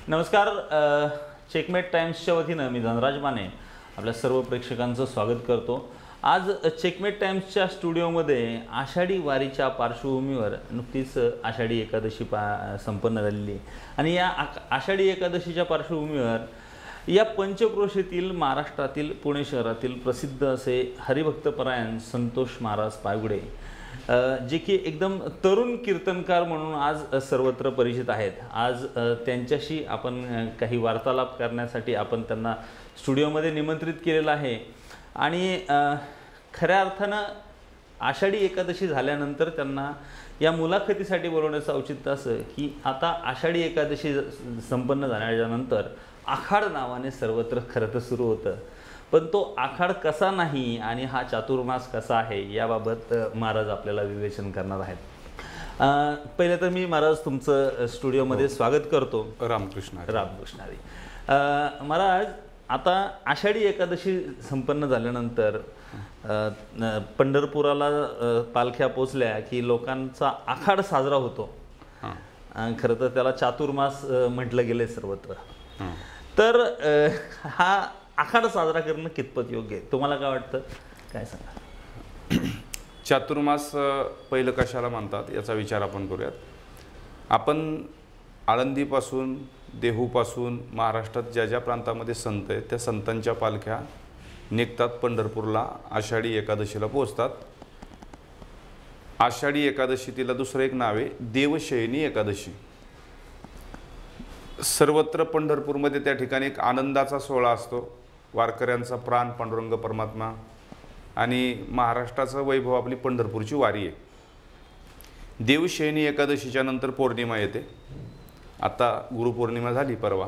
नमस्कार. चेकमेट टाइम्सच्या वतीनं मी धनराज माने आपल्या सर्व प्रेक्षकांचं स्वागत करतो. आज चेकमेट टाइम्सच्या स्टुडिओमध्ये आषाढी वारीच्या पार्श्वभूमीवर नुकतीच आषाढी एकादशी संपन्न झालेली आहे आणि या आषाढी एकादशीच्या पार्श्वभूमीवर या पंचक्रोशीतील महाराष्ट्रातील पुणे शहरातील प्रसिद्ध असे हरिभक्तपरायण संतोष महाराज पायगुडे जे की एकदम तरुण कीर्तनकार म्हणून आज सर्वत्र परिचित आहेत. आज त्यांच्याशी आपण काही वार्तालाप करण्यासाठी आपण त्यांना स्टुडिओमध्ये निमंत्रित केलेलं आहे आणि खऱ्या अर्थानं आषाढी एकादशी झाल्यानंतर त्यांना या मुलाखतीसाठी बोलवण्याचं औचित्य असं की आता आषाढी एकादशी संपन्न झाल्यानंतर आखाड नावाने सर्वत्र खरं तर सुरू होतं, पण तो आखाड कसा नाही आणि हा चातुर्मास कसा आहे याबाबत महाराज आपल्याला विवेचन करणार आहेत. पहिले तर मी महाराज तुमचं स्टुडिओमध्ये स्वागत करतो. रामकृष्ण रामकृष्णारी. महाराज, आता आषाढी एकादशी संपन्न झाल्यानंतर पंढरपुराला पालख्या पोचल्या की लोकांचा आखाड साजरा होतो. खरं तर त्याला चातुर्मास म्हटलं गेले सर्वत्र. तर हा आखाड साजरा करणं कितपत योग्य आहे, तुम्हाला काय वाटतं, काय सांगा? चातुर्मास पहिलं कशाला म्हणतात याचा विचार आपण करूयात. आपण आळंदीपासून देहूपासून महाराष्ट्रात ज्या ज्या प्रांतामध्ये संत आहेत त्या संतांच्या पालख्या निघतात पंढरपूरला, आषाढी एकादशीला पोचतात. आषाढी एकादशी तिला दुसरं एक नाव आहे देवशयनी एकादशी. सर्वत्र पंढरपूरमध्ये त्या ठिकाणी एक आनंदाचा सोहळा असतो. वारकऱ्यांचा प्राण पांडुरंग परमात्मा आणि महाराष्ट्राचं वैभव आपली पंढरपूरची वारी आहे. देवशयनी एकादशीच्या नंतर पौर्णिमा येते. आता गुरुपौर्णिमा झाली परवा.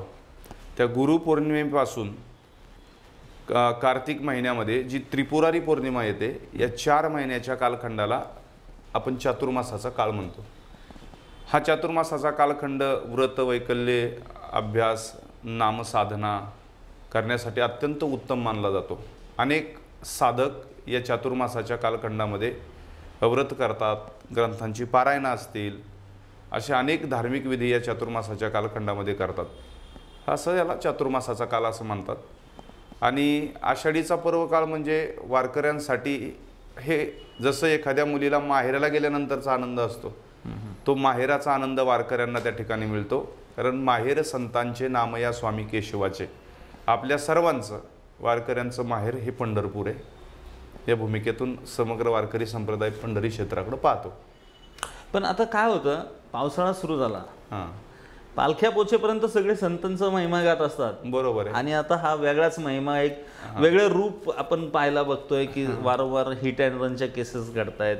त्या गुरुपौर्णिमेपासून कार्तिक महिन्यामध्ये जी त्रिपुरारी पौर्णिमा येते या 4 महिन्याच्या कालखंडाला आपण चातुर्मासाचा काळ म्हणतो. हा चातुर्मासाचा कालखंड व्रत, वैकल्ये, अभ्यास, नामसाधना करण्यासाठी अत्यंत उत्तम मानला जातो. अनेक साधक या चातुर्मासाच्या कालखंडामध्ये व्रत करतात, ग्रंथांची पारायणं असतील, असे अनेक धार्मिक विधी या चातुर्मासाच्या कालखंडामध्ये करतात. असं याला चातुर्मासाचा काल असं म्हणतात. आणि आषाढीचा पर्वकाळ म्हणजे वारकऱ्यांसाठी हे जसं एखाद्या मुलीला माहेराला गेल्यानंतरचा आनंद असतो, तो माहेराचा आनंद वारकऱ्यांना त्या ठिकाणी मिळतो. कारण माहेर संतांचे नाम या स्वामी केशवाचे. आपल्या सर्वांचं वारकऱ्यांचं माहेर हे पंढरपूर आहे. या भूमिकेतून समग्र वारकरी संप्रदाय पंढरी क्षेत्राकडे पाहतो. पण आता काय होतं, पावसाळा सुरू झाला, पालख्या पोचेपर्यंत सगळे संतांचा महिमा गात असतात. बरोबर आहे. आणि आता हा वेगळाच महिमा, एक वेगळं रूप आपण पाहायला बघतोय की वारंवार हिट अँड रनच्या केसेस घडतायत,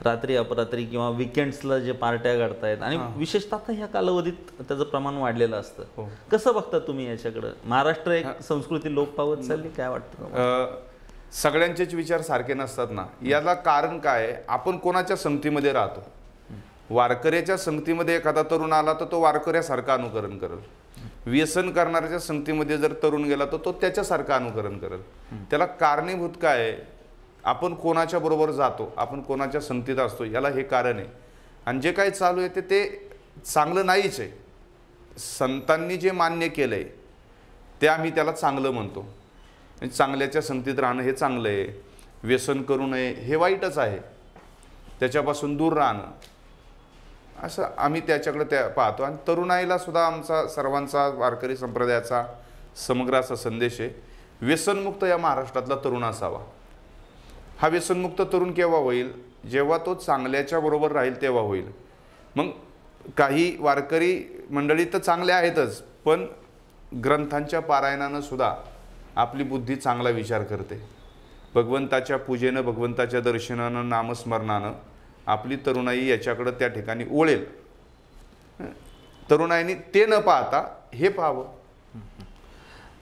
रात्री अपरात्री किंवा विकेंड्सला जे पार्ट्या घडतायत आणि विशेषतः आता ह्या कालावधीत त्याचं प्रमाण वाढलेलं असतं. कसं बघता तुम्ही याच्याकडं? महाराष्ट्र एक संस्कृती लोप पावत चालली, काय वाटतं? सगळ्यांचेच विचार सारखे नसतात ना. याला कारण काय आहे? आपण कोणाच्या संगतीमध्ये राहतो. वारकऱ्याच्या संगतीमध्ये एखादा तरुण आला तर तो वारकऱ्यासारखं अनुकरण करेल. व्यसन करणाऱ्याच्या संगतीमध्ये जर तरुण गेला तर तो त्याच्यासारखं अनुकरण करेल. त्याला कारणीभूत काय आहे? आपण कोणाच्या बरोबर जातो, आपण कोणाच्या संगतीत असतो, याला हे कारण आहे. आणि जे काही चालू आहे ते चांगलं नाहीच आहे. संतांनी जे मान्य केलं आहे ते आम्ही त्याला चांगलं म्हणतो. चांगल्याच्या संगतीत राहणं हे चांगलं आहे. व्यसन करू नये हे वाईटच आहे. त्याच्यापासून दूर राहणं असं आम्ही त्याच्याकडे त्या पाहतो. आणि तरुणाईला सुद्धा आमचा सर्वांचा वारकरी संप्रदायाचा समग्र असा संदेश आहे, व्यसनमुक्त या महाराष्ट्रातला तरुण असावा. हा व्यसनमुक्त तरुण केव्हा होईल? जेव्हा तो चांगल्याच्या बरोबर राहील तेव्हा होईल. मग काही वारकरी मंडळी तर चांगले आहेतच, पण ग्रंथांच्या पारायणानं सुद्धा आपली बुद्धी चांगला विचार करते. भगवंताच्या पूजेनं, भगवंताच्या दर्शनानं, नामस्मरणानं आपली तरुणाई याच्याकडे त्या ठिकाणी ओळेल. तरुणाईनी ते न पाहता हे पाहावं.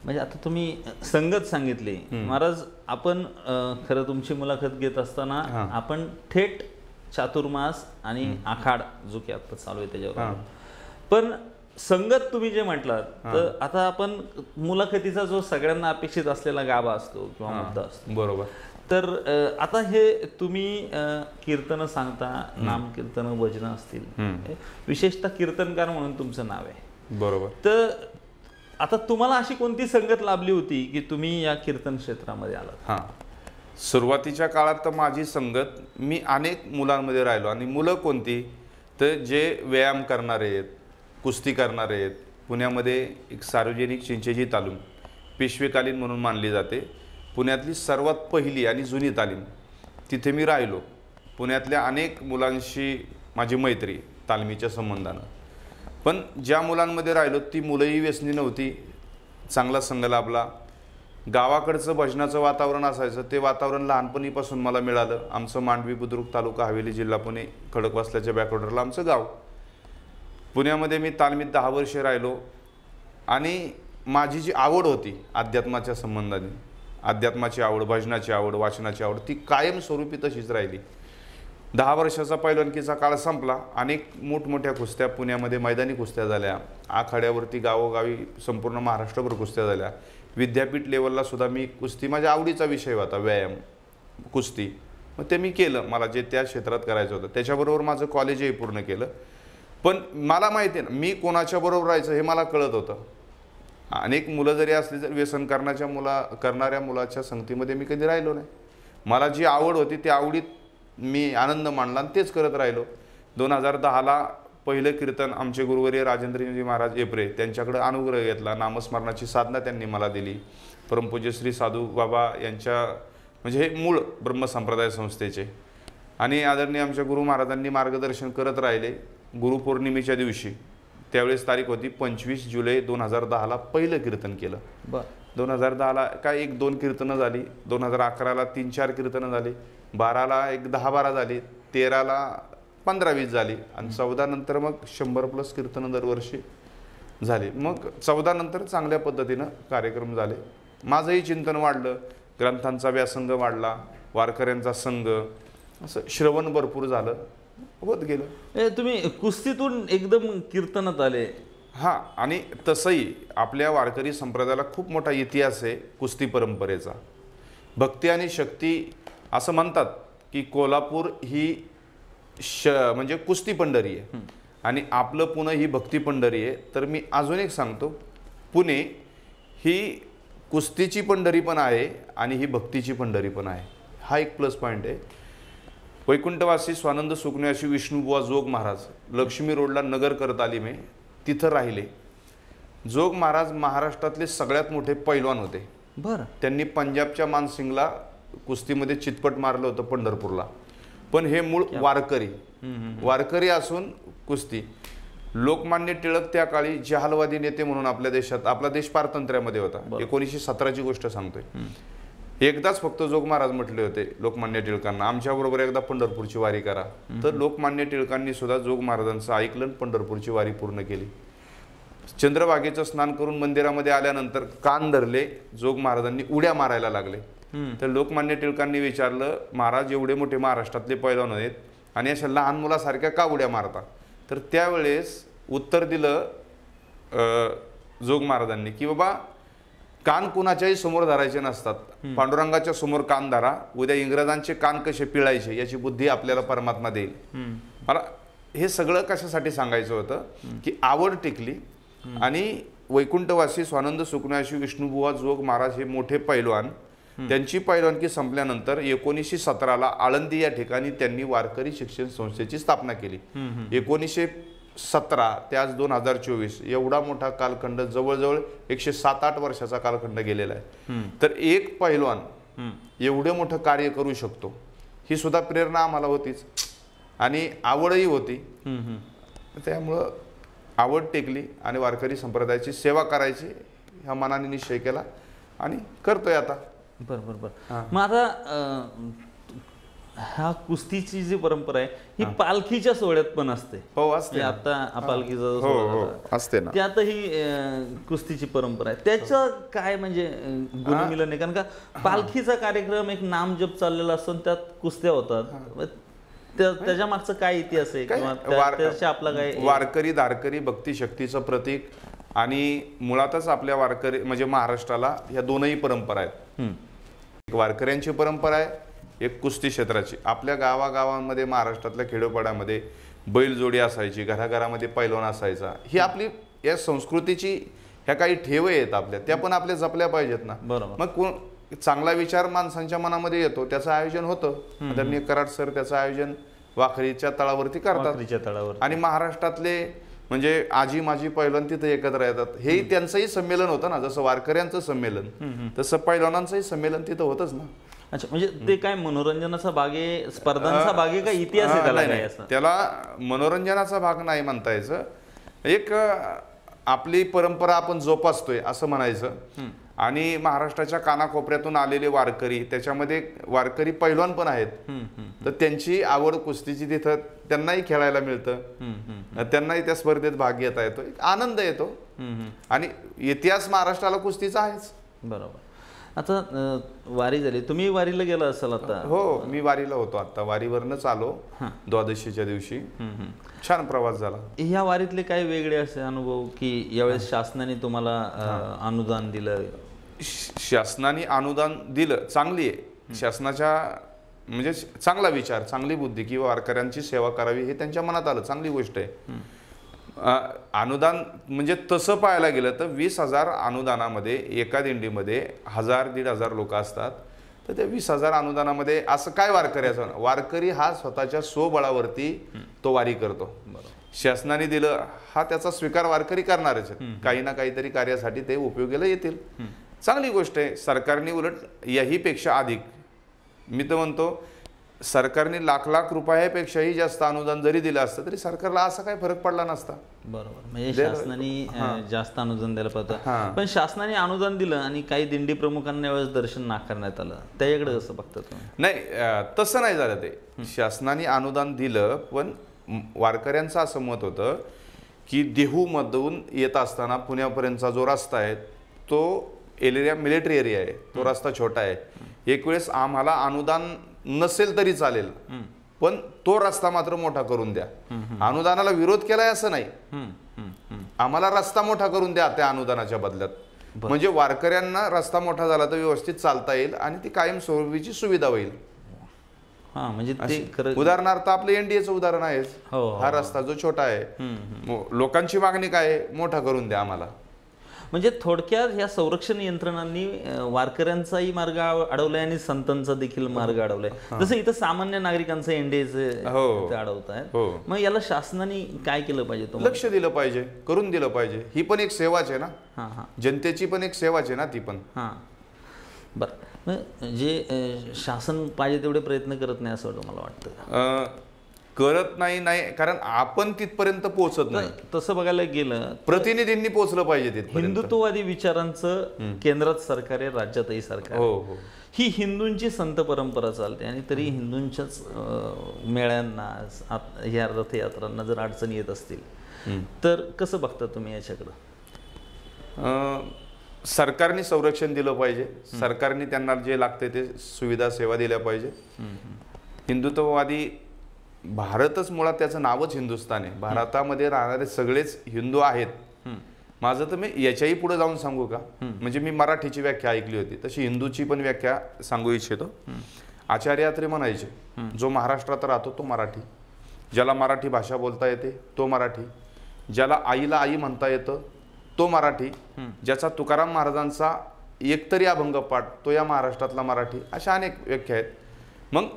म्हणजे आता तुम्ही संगत सांगितली महाराज. आपण खरं तुमची मुलाखत घेत असताना आपण थेट चातुर्मास आणि आखाड जो की आता चालू आहे त्याच्यावर, पण संगत तुम्ही जे म्हटलात तर आता आपण मुलाखतीचा जो सगळ्यांना अपेक्षित असलेला गाभा असतो किंवा मुद्दा असतो, बरोबर, तर आता हे तुम्ही कीर्तन सांगता, नाम कीर्तन भजन असतील, विशेषतः कीर्तनकार म्हणून तुमचं नाव आहे, बरोबर. तर आता तुम्हाला अशी कोणती संगत लाभली होती की तुम्ही या कीर्तन क्षेत्रामध्ये आलात? हां, सुरुवातीच्या काळात तर माझी संगत, मी अनेक मुलांमध्ये राहिलो. आणि मुलं कोणती, तर जे व्यायाम करणारे आहेत, कुस्ती करणारे आहेत. पुण्यामध्ये एक सार्वजनिक चिंचेची तालीम पेशवेकालीन म्हणून मानली जाते, पुण्यातली सर्वात पहिली आणि जुनी तालीम, तिथे मी राहिलो. पुण्यातल्या अनेक मुलांशी माझी मैत्री तालमीच्या संबंधानं. पण ज्या मुलांमध्ये राहिलो ती मुलंही व्यसनी नव्हती, चांगला संघ लाभला. गावाकडचं भजनाचं वातावरण असायचं, ते वातावरण लहानपणीपासून मला मिळालं. आमचं मांडवी बुद्रुक तालुका हवेली जिल्हा पुणे, खडकवासल्याच्या बॅकवॉर्डरला आमचं गाव. पुण्यामध्ये मी तालमीत 10 वर्षे राहिलो. आणि माझी जी आवड होती अध्यात्माच्या संबंधाने, अध्यात्माची आवड, भजनाची आवड, वाचनाची आवड, ती कायमस्वरूपी तशीच राहिली. 10 वर्षाचा पैलवानकीचा काळ संपला. अनेक मोठमोठ्या कुस्त्या पुण्यामध्ये मैदानी कुस्त्या झाल्या, आखाड्यावरती गावोगावी संपूर्ण महाराष्ट्रभर कुस्त्या झाल्या. विद्यापीठ लेवलला सुद्धा मी कुस्ती, माझ्या आवडीचा विषय होता व्यायाम, कुस्ती. मग ते मी केलं, मला जे त्या क्षेत्रात करायचं होतं. त्याच्याबरोबर माझं कॉलेजही पूर्ण केलं. पण मला माहिती आहे ना, मी कोणाच्या बरोबर राहायचं हे मला कळत होतं. अनेक मुलं जरी असली तरी व्यसन करणाऱ्या मुलाच्या संगतीमध्ये मी कधी राहिलो नाही. मला जी आवड होती त्या आवडीत मी आनंद मानला आणि तेच करत राहिलो. 2010ला पहिलं कीर्तन आमचे गुरुवर्य राजेंद्रजी महाराज एपरे त्यांच्याकडे अनुग्रह घेतला. नामस्मरणाची साधना त्यांनी मला दिली. परमपूज्य श्री साधू बाबा यांच्या, म्हणजे हे मूळ ब्रह्मसंप्रदाय संस्थेचे, आणि आदरणीय आमच्या गुरु महाराजांनी मार्गदर्शन करत राहिले. गुरुपौर्णिमेच्या दिवशी, त्यावेळेस तारीख होती 25 जुलै 2010ला पहिलं कीर्तन केलं. 2010ला काय 1-2 कीर्तनं झाली, 2011ला 3-4 कीर्तनं झाली, 12ला 10-12 झाली, 13ला 15-20 झाली, आणि 14 नंतर मग 100+ कीर्तनं दरवर्षी झाली. मग 14 नंतर चांगल्या पद्धतीनं कार्यक्रम झाले. माझंही चिंतन वाढलं, ग्रंथांचा व्यासंग वाढला, वारकऱ्यांचा संघ, असं श्रवण भरपूर झालं, होत गेलं. तुम्ही कुस्तीतून एकदम कीर्तनात आले? हां, आणि तसंही आपल्या वारकरी संप्रदायाला खूप मोठा इतिहास आहे कुस्ती परंपरेचा. भक्ती आणि शक्ती असं म्हणतात की कोल्हापूर ही म्हणजे कुस्ती पंढरी आहे, आणि आपलं पुणे ही भक्ती पंढरी आहे. तर मी अजून एक सांगतो, पुणे ही कुस्तीची पंढरी पण आहे आणि ही भक्तीची पंढरी पण आहे. हा एक प्लस पॉईंट आहे. वैकुंठवासी स्वानंद सुखन्यासी विष्णुबुवा जोग महाराज लक्ष्मी रोडला नगरकर तालीम आहे, तिथं राहिले. जोग महाराज महाराष्ट्रातले सगळ्यात मोठे पैलवान होते. बरं. त्यांनी पंजाबच्या मानसिंगला कुस्तीमध्ये चितपट मारलं होतं पंढरपूरला. पण हे मूळ वारकरी असून कुस्ती. लोकमान्य टिळक त्या काळी जहालवादी नेते म्हणून आपल्या देशात, आपला देश पारतंत्र्यामध्ये होता. 1917ची गोष्ट सांगतोय. एकदाच फक्त जोग महाराज म्हटले होते लोकमान्य टिळकांना, आमच्याबरोबर एकदा पंढरपूरची वारी करा. तर लोकमान्य टिळकांनी सुद्धा जोग महाराजांचं ऐकलं, पंढरपूरची वारी पूर्ण केली. चंद्रभागेचं स्नान करून मंदिरामध्ये आल्यानंतर कान धरले, जोग महाराजांनी उड्या मारायला लागले. तर लोकमान्य टिळकांनी विचारलं, महाराज एवढे मोठे महाराष्ट्रातले पैलवान आहेत आणि अशा लहान मुलासारख्या का उड्या मारता? तर त्यावेळेस उत्तर दिलं जोग महाराजांनी की बाबा, कान कुणाच्याही समोर धरायचे नसतात, पांडुरंगाच्या समोर कान धरा, उद्या इंग्रजांचे कान कसे पिळायचे याची बुद्धी आपल्याला परमात्मा देईल. मला हे सगळं कशासाठी सांगायचं होतं की आवड टिकली. आणि वैकुंठवासी स्वानंद सुखन्यासी विष्णुबुवा जोग महाराज हे मोठे पैलवान, त्यांची पैलवानकी संपल्यानंतर 1917ला आळंदी या ठिकाणी त्यांनी वारकरी शिक्षण संस्थेची स्थापना केली. 1917 ते आज 2024 एवढा मोठा कालखंड, जवळजवळ 107-8 वर्षाचा कालखंड गेलेला आहे. तर एक पैलवान एवढे मोठं कार्य करू शकतो, ही सुद्धा प्रेरणा आम्हाला होतीच आणि आवडही होती. त्यामुळं आवड टेकली आणि वारकरी संप्रदायाची सेवा करायची ह्या मनाने निश्चय केला आणि करतोय आता. बरोबर. मग आता हा कुस्तीची जी परंपरा आहे ही पालखीच्या सोहळ्यात पण असते. हो, असते. आता पालखीचा हो असते ना, त्यातही कुस्तीची परंपरा आहे. त्याचं काय म्हणजे गुणमिलन आहे? कारण का पालखीचा कार्यक्रम एक नामजप चाललेला असतो, त्यात कुस्त्या होतात. त्याच्या मागचं काय इतिहास आहे किंवा त्याच्या आपला काय? वारकरी धारकरी भक्ती शक्तीचं प्रतीक, आणि मुळातच आपल्या वारकरी म्हणजे महाराष्ट्राला ह्या दोनही परंपरा आहेत. एक वारकऱ्यांची परंपरा आहे, एक कुस्ती क्षेत्राची. आपल्या गावागावांमध्ये महाराष्ट्रातल्या खेडोपाड्यामध्ये बैलजोडी असायची, घराघरामध्ये पैलवान असायचा. ही आपली या संस्कृतीची ह्या काही ठेव आहेत आपल्या, त्या पण आपल्या जपल्या पाहिजेत ना. बरोबर. मग चांगला विचार माणसांच्या मनामध्ये येतो, त्याचं आयोजन होतं. आदरणीय कराड सर त्याचं आयोजन वाखरीच्या तळावरती करतात. वाखरीच्या तळावर. आणि महाराष्ट्रातले म्हणजे आजी माझी पैलवान तिथं एकत्र येतात. हेही त्यांचंही संमेलन होतं ना, जसं वारकऱ्यांचं संमेलन तसं पैलवानांचंही संमेलन तिथं होतच ना. अच्छा, म्हणजे ते काय मनोरंजनाचा भाग आहे, स्पर्धांचा भाग आहे का इतिहास आहे त्याला काय असं? त्याला मनोरंजनाचा भाग नाही म्हणता यायचं, एक आपली परंपरा आपण जोपासतोय असं म्हणायचं. आणि महाराष्ट्राच्या कानाकोपऱ्यातून आलेले वारकरी, त्याच्यामध्ये वारकरी पैलवान पण आहेत, तर त्यांची आवड कुस्तीची तिथं त्यांनाही खेळायला मिळतं, त्यांनाही त्या स्पर्धेत भाग घेता येतो, एक आनंद येतो. आणि इतिहास महाराष्ट्राला कुस्तीचा आहेच. बरोबर. आता वारी झाली, तुम्ही वारीला गेला असाल आता? हो, मी वारीला होतो आता, वारीवरनंच आलो द्वादशीच्या दिवशी. छान प्रवास झाला. ह्या वारीतले काही वेगळे असे अनुभव की यावेळेस शासनाने तुम्हाला अनुदान दिलं? शासनाने अनुदान दिलं, चांगली आहे. शासनाच्या म्हणजे चांगला विचार, चांगली बुद्धी की वारकऱ्यांची सेवा करावी हे त्यांच्या मनात आलं, चांगली गोष्ट आहे. अनुदान म्हणजे तसं पाहायला गेलं तर 20,000 अनुदानामध्ये एका दिंडीमध्ये 1,000-1,500 लोक असतात, तर त्या 20,000 अनुदानामध्ये असं काय वारकऱ्याचं? वारकरी हा स्वतःच्या स्वबळावरती तो वारी करतो. शासनाने दिलं हा त्याचा स्वीकार वारकरी करणारच, काही ना काहीतरी कार्यासाठी ते उपयोगाला येतील. चांगली गोष्ट आहे. सरकारने उलट याहीपेक्षा अधिक, मी तर म्हणतो सरकारने लाख रुपयापेक्षाही जास्त अनुदान जरी दिलं असतं तरी सरकारला असा काही फरक पडला नसता. बरोबर. म्हणजे शासनाने जास्त अनुदान द्यायला पाहिजे, पण शासनाने अनुदान दिलं आणि काही दिंडी प्रमुखांना यावेळेस दर्शन नाकारण्यात आलं, त्याच्याकडे कसं बघता तुम्ही? नाही, तसं नाही झालं. ते शासनाने अनुदान दिलं, पण वारकऱ्यांचं असं मत होतं की देहूमधून येत असताना पुण्यापर्यंतचा जो रस्ता आहे तो एरिया मिलिटरी एरिया आहे, तो रस्ता छोटा आहे. एक वेळेस आम्हाला अनुदान नसेल तरी चालेल, पण तो रस्ता मात्र मोठा करून द्या. अनुदानाला विरोध केलाय असं नाही, आम्हाला रस्ता मोठा करून द्या त्या अनुदानाच्या बदल्यात. म्हणजे वारकऱ्यांना रस्ता मोठा झाला तर व्यवस्थित चालता येईल आणि ती कायमस्वरूपीची सुविधा होईल. म्हणजे ते उदाहरणार्थ आपलं एनडीएचं उदाहरण आहे. हा रस्ता जो छोटा आहे, लोकांची मागणी काय आहे, मोठा करून द्या आम्हाला. म्हणजे थोडक्यात ह्या संरक्षण यंत्रणांनी वारकऱ्यांचाही मार्ग अडवलाय आणि संतांचा देखील मार्ग अडवलाय. जसं इथं सामान्य नागरिकांचं एनडीएचे अडवत आहे. मग याला शासनाने काय केलं पाहिजे? लक्ष दिलं पाहिजे, करून दिलं पाहिजे. ही पण एक सेवाच आहे ना, जनतेची पण एक सेवाच आहे ना ती पण. बरं, जे शासन पाहिजे तेवढे प्रयत्न करत नाही असं मला वाटतं. करत नाही, कारण आपण तिथपर्यंत पोहोचत नाही. तसं बघायला गेलं प्रतिनिधींनी पोहोचलं पाहिजे तिथपर्यंत. हिंदुत्ववादी विचारांचं केंद्रात सरकार आहे, राज्यातही सरकार. ही हिंदूंची संत परंपरा चालते आणि तरी हिंदूंच्याच मेळ्यांना, या रथयात्रांना जर अडचणी येत असतील तर कसं बघता तुम्ही याच्याकडं? सरकारने संरक्षण दिलं पाहिजे, सरकारने त्यांना जे लागते ते सुविधा सेवा दिल्या पाहिजे. हिंदुत्ववादी भारतच मुळात त्याचं नावच हिंदुस्थान आहे. भारतामध्ये राहणारे सगळेच हिंदू आहेत. माझं तर मी याच्याही पुढे जाऊन सांगू का, म्हणजे मी मराठीची व्याख्या ऐकली होती, तशी हिंदूची पण व्याख्या सांगू इच्छितो. आचार्य अत्रे म्हणायचे, जो महाराष्ट्रात राहतो तो मराठी, ज्याला मराठी भाषा बोलता येते तो मराठी, ज्याला आईला आई म्हणता येतं तो मराठी, ज्याचा तुकाराम महाराजांचा एकतरी अभंग पाठ तो या महाराष्ट्रातला मराठी. अशा अनेक व्याख्या आहेत. मग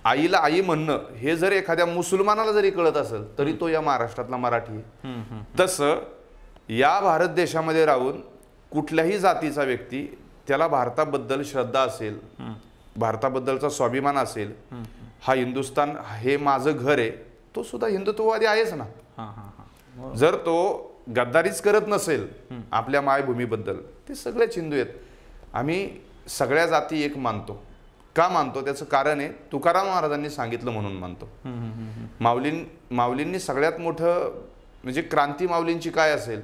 आईला आई म्हणणं हे जर एखाद्या मुसलमानाला जरी कळत असेल तरी तो या महाराष्ट्रातला मराठी आहे. तसं या भारत देशामध्ये राहून कुठल्याही जातीचा व्यक्ती, त्याला भारताबद्दल श्रद्धा असेल, भारताबद्दलचा स्वाभिमान असेल, हा हिंदुस्थान हे माझं घर आहे, तो सुद्धा हिंदुत्ववादी आहेच ना. जर तो गद्दारीच करत नसेल आपल्या मायभूमीबद्दल, ते सगळेच हिंदू आहेत. आम्ही सगळ्या जाती एक मानतो. का मानतो त्याचं कारण आहे, तुकाराम महाराजांनी सांगितलं म्हणून मानतो. माऊलींनी सगळ्यात मोठं म्हणजे क्रांती माऊलींची काय असेल,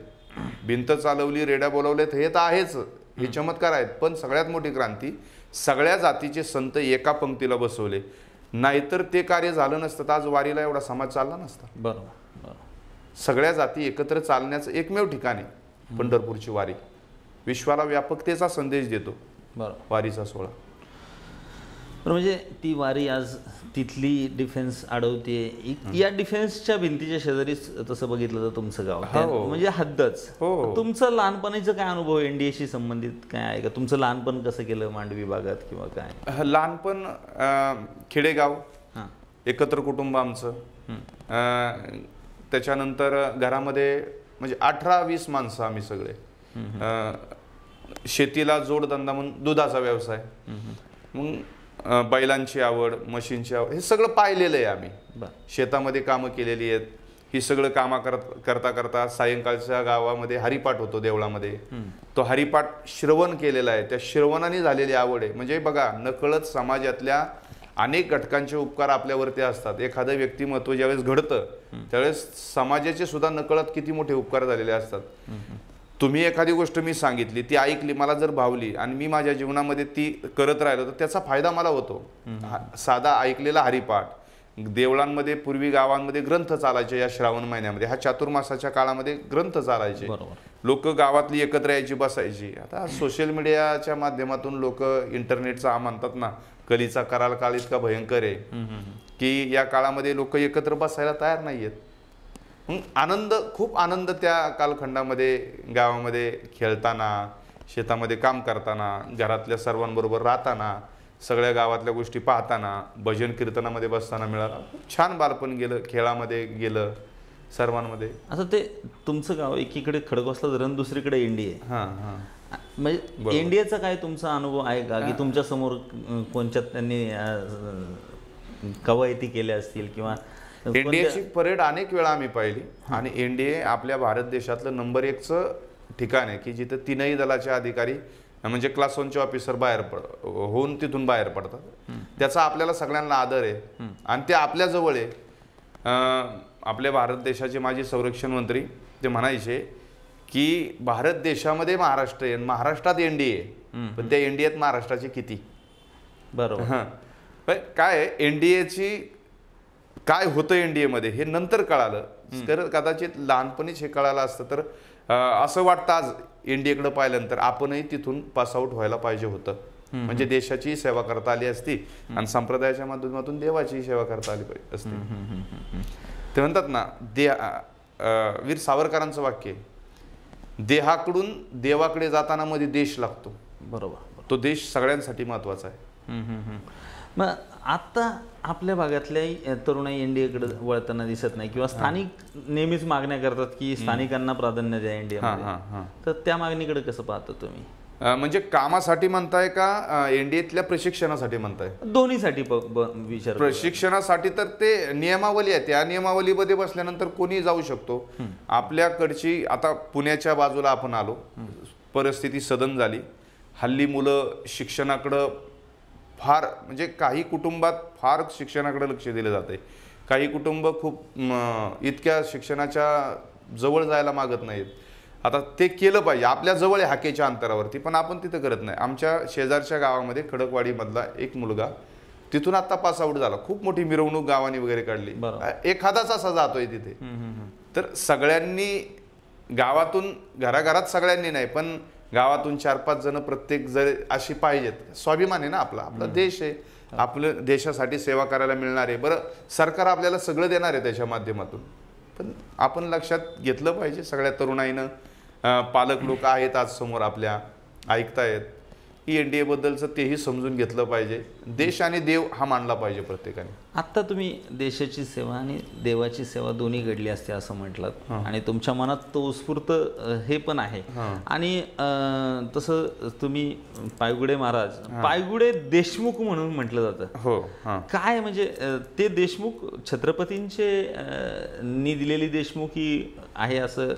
भिंत चालवली, रेड्या बोलवल्यात, हे तर आहेच, हे चमत्कार आहेत. पण सगळ्यात मोठी क्रांती सगळ्या जातीचे संत एका पंक्तीला बसवले, नाहीतर ते कार्य झालं नसतं तर आज वारीला एवढा समाज चालला नसता. बरोबर. सगळ्या जाती एकत्र चालण्याचं एकमेव ठिकाण आहे पंढरपूरची वारी. विश्वाला व्यापकतेचा संदेश देतो वारीचा सोहळा. पण म्हणजे ती वारी आज तिथली डिफेन्स अडवते. या डिफेन्सच्या भिंतीच्या शेजारीच तसं बघितलं तर तुमचं गाव म्हणजे हद्दच. तुमचं लहानपणीचं काय अनुभव एनडीएशी संबंधित काय आहे का? तुमचं लहानपण कसं केलं मांडवी भागात किंवा काय? लहानपण खेडेगाव, एकत्र कुटुंब आमचं. त्याच्यानंतर घरामध्ये म्हणजे 18-20 माणसं आम्ही सगळे. शेतीला जोडधंदा म्हणून दुधाचा व्यवसाय, मग बैलांची आवड, मशीनची आवड, हे सगळं पाहिलेलं आहे आम्ही. शेतामध्ये कामं केलेली आहेत. ही सगळं कामं करता करता सायंकाळच्या गावामध्ये हरिपाठ होतो देवळामध्ये. तो हरिपाठ श्रवण केलेला आहे. त्या श्रवणाने झालेली आवड आहे. म्हणजे बघा, नकळत समाजातल्या अनेक घटकांचे उपकार आपल्यावरती असतात. एखादं व्यक्तिमत्व ज्यावेळेस घडतं त्यावेळेस समाजाचे सुद्धा नकळत किती मोठे उपकार झालेले असतात. तुम्ही एखादी गोष्ट मी सांगितली, ती ऐकली, मला जर भावली आणि मी माझ्या जीवनामध्ये ती करत राहिलो तर त्याचा फायदा मला होतो. साधा ऐकलेला हरिपाठ, देवळांमध्ये पूर्वी गावांमध्ये ग्रंथ चालायचे. या श्रावण महिन्यामध्ये, हा चातुर्मासाच्या काळामध्ये ग्रंथ चालायचे. लोक गावातली एकत्र यायची, बसायची. आता सोशल मीडियाच्या माध्यमातून लोक इंटरनेटचा म्हणतात ना, कलीचा कराल काळ इतका भयंकर आहे की या काळामध्ये लोक एकत्र बसायला तयार नाहीयेत. आनंद, खूप आनंद त्या कालखंडामध्ये गावामध्ये खेळताना, शेतामध्ये काम करताना, घरातल्या सर्वांबरोबर राहताना, सगळ्या गावातल्या गोष्टी पाहताना, भजन कीर्तनामध्ये बसताना मिळाला. छान बालपण गेलं, खेळामध्ये गेलं सर्वांमध्ये. असं ते तुमचं गाव एकीकडे खडकवासला धरण, दुसरीकडे एनडीए. म्हणजे एनडीएचा काय तुमचा अनुभव आहे का की तुमच्या समोर कोणत्यात त्यांनी कवायती केल्या असतील किंवा? एनडीएची परेड अनेक वेळा आम्ही पाहिली. आणि एनडीए आपल्या भारत देशातलं नंबर 1चं ठिकाण आहे की जिथं तीनही दलाचे अधिकारी म्हणजे क्लास 1चे ऑफिसर होऊन तिथून बाहेर पडतात. त्याचा आपल्याला सगळ्यांना आदर आहे आणि ते आपल्या जवळ आहे. आपल्या भारत देशाचे माजी संरक्षण मंत्री ते म्हणायचे की भारत देशामध्ये महाराष्ट्र आहे, महाराष्ट्रात एनडीए, पण त्या एनडीएत महाराष्ट्राचे किती? बरोबर. पण काय एनडीएची काय होतं एनडीएमध्ये हे नंतर कळालं. कदाचित लहानपणीच हे कळालं असतं तर असं वाटतं आज एनडीएकडे पाहिल्यानंतर आपणही तिथून पासआउट व्हायला पाहिजे होतं. म्हणजे देशाची सेवा करता आली असती आणि संप्रदायाच्या माध्यमातून देवाची सेवा करता आली असती. ते म्हणतात ना, वीर सावरकरांचं वाक्य, देहाकडून देवाकडे जाताना मध्ये देश लागतो. बरोबर. तो देश सगळ्यांसाठी महत्वाचा आहे. मग आता आपल्या भागातल्या तरुणाई एनडीएकडे वळताना दिसत नाही किंवा स्थानिक नेहमीच मागण्या करतात की स्थानिकांना प्राधान्य द्या एनडीए. तर त्या मागणीकडे कसं पाहता तुम्ही? म्हणजे कामासाठी म्हणताय का एनडीएतल्या प्रशिक्षणासाठी म्हणताय? दोन्हीसाठी विचार. प्रशिक्षणासाठी तर ते नियमावली आहे, त्या नियमावलीमध्ये बसल्यानंतर कोणी जाऊ शकतो. आपल्याकडची आता पुण्याच्या बाजूला आपण आलो, परिस्थिती सदन झाली. हल्ली मुलं शिक्षणाकडं फार, म्हणजे काही कुटुंबात फार शिक्षणाकडे लक्ष दिलं जाते. काही कुटुंब खूप इतक्या शिक्षणाच्या जवळ जायला मागत नाहीत. आता ते केलं पाहिजे, आपल्या जवळ आहे हाकेच्या अंतरावरती, पण आपण तिथं करत नाही. आमच्या शेजारच्या गावामध्ये खडकवाडीमधला एक मुलगा तिथून आता पासआउट झाला. खूप मोठी मिरवणूक गावाने वगैरे काढली. एखादाच असा जातोय तिथे. तर सगळ्यांनी गावातून, घराघरात सगळ्यांनी नाही, पण गावातून 4-5 जण प्रत्येक जर अशी पाहिजेत. स्वाभिमान आहे ना आपला, आपला देश आहे, आपलं देशासाठी सेवा करायला मिळणार आहे. बरं, सरकार आपल्याला सगळं देणार आहे त्याच्या माध्यमातून, पण आपण लक्षात घेतलं पाहिजे. सगळ्या तरुणाईनं, पालक लोक आहेत आज समोर आपल्या, ऐकतायत की एनडीए बद्दलचं तेही समजून घेतलं पाहिजे. देश आणि देव हा मानला पाहिजे प्रत्येकाने. आत्ता तुम्ही देशाची सेवा आणि देवाची सेवा दोन्ही घडली असते असं म्हटलात आणि तुमच्या मनात तो उत्स्फूर्त हे पण आहे. आणि तसं तुम्ही पायगुडे महाराज, पायगुडे देशमुख म्हणून म्हटलं जातं. हो. काय म्हणजे ते देशमुख छत्रपतींचे नी दिलेली देशमुखी आहे असं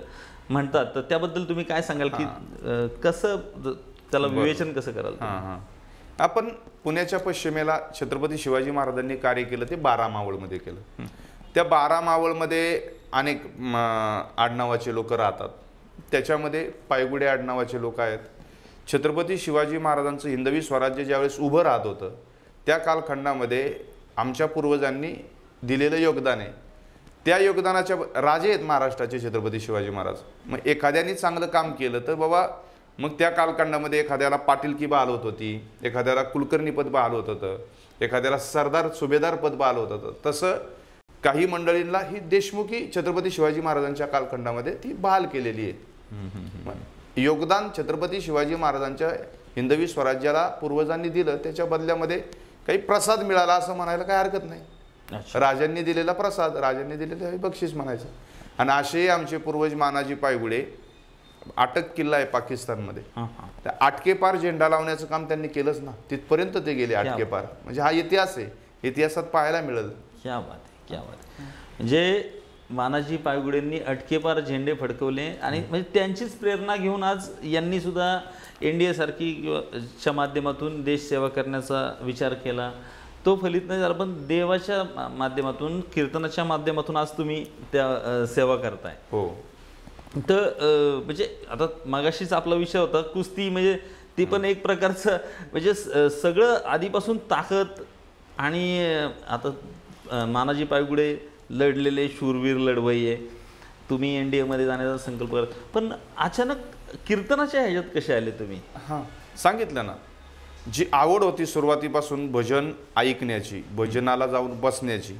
म्हणतात, तर त्याबद्दल तुम्ही काय सांगाल की कसं त्याला विवेचन कसं कराल? आपण पुण्याच्या पश्चिमेला छत्रपती शिवाजी महाराजांनी कार्य केलं ते 12 मावळमध्ये केलं. त्या 12 मावळमध्ये अनेक आडनावाचे लोक राहतात. त्याच्यामध्ये पायगुडे आडनावाचे लोक आहेत. छत्रपती शिवाजी महाराजांचं हिंदवी स्वराज्य ज्यावेळेस उभं राहत होतं त्या कालखंडामध्ये आमच्या पूर्वजांनी दिलेलं योगदान आहे. त्या योगदानाच्या राजे आहेत महाराष्ट्राचे छत्रपती शिवाजी महाराज. मग एखाद्याने चांगलं काम केलं तर बाबा, मग त्या कालखंडामध्ये एखाद्याला पाटीलकी बहाल होत होती, एखाद्याला कुलकर्णी पद बहाल होत होतं, एखाद्याला सरदार सुभेदार पद बहाल होतं, तसं काही मंडळींना ही देशमुखी छत्रपती शिवाजी महाराजांच्या कालखंडामध्ये ती बहाल केलेली आहे. योगदान छत्रपती शिवाजी महाराजांच्या हिंदवी स्वराज्याला पूर्वजांनी दिलं, त्याच्या बदल्यामध्ये काही प्रसाद मिळाला असं म्हणायला काही हरकत नाही. राजांनी दिलेला प्रसाद, राजांनी दिलेलं बक्षीस म्हणायचं. आणि असेही आमचे पूर्वज मानाजी पायगुडे, अटक किल्ला आहे पाकिस्तानमध्ये, त्या आटकेपार झेंडा लावण्याचं काम त्यांनी केलंच ना, तिथपर्यंत ते गेले आटकेपार. म्हणजे हा इतिहास आहे, इतिहासात पाहायला मिळेल. क्या बात आहे, क्या बात आहे. म्हणजे मानाजी पायगुडेंनी अटकेपार झेंडे फडकवले आणि म्हणजे त्यांचीच प्रेरणा घेऊन आज यांनी सुद्धा NDA सारखी च्या माध्यमातून देश सेवा करण्याचा विचार केला. तो फलित नाही झाला, पण देवाच्या माध्यमातून, कीर्तनाच्या माध्यमातून आज तुम्ही त्या सेवा करताय. हो. तर म्हणजे आता मागाशीच आपला विषय होता कुस्ती, म्हणजे ती पण एक प्रकारचं म्हणजे सगळं आधीपासून ताकद. आणि आता मानाजी पायगुडे लढलेले शूरवीर लढवय्ये, तुम्ही NDA मध्ये जाण्याचा संकल्प करत, पण अचानक कीर्तनाच्या ह्याच्यात कसे आले तुम्ही? हां, सांगितलं ना, जी आवड होती सुरुवातीपासून भजन ऐकण्याची, भजनाला जाऊन बसण्याची,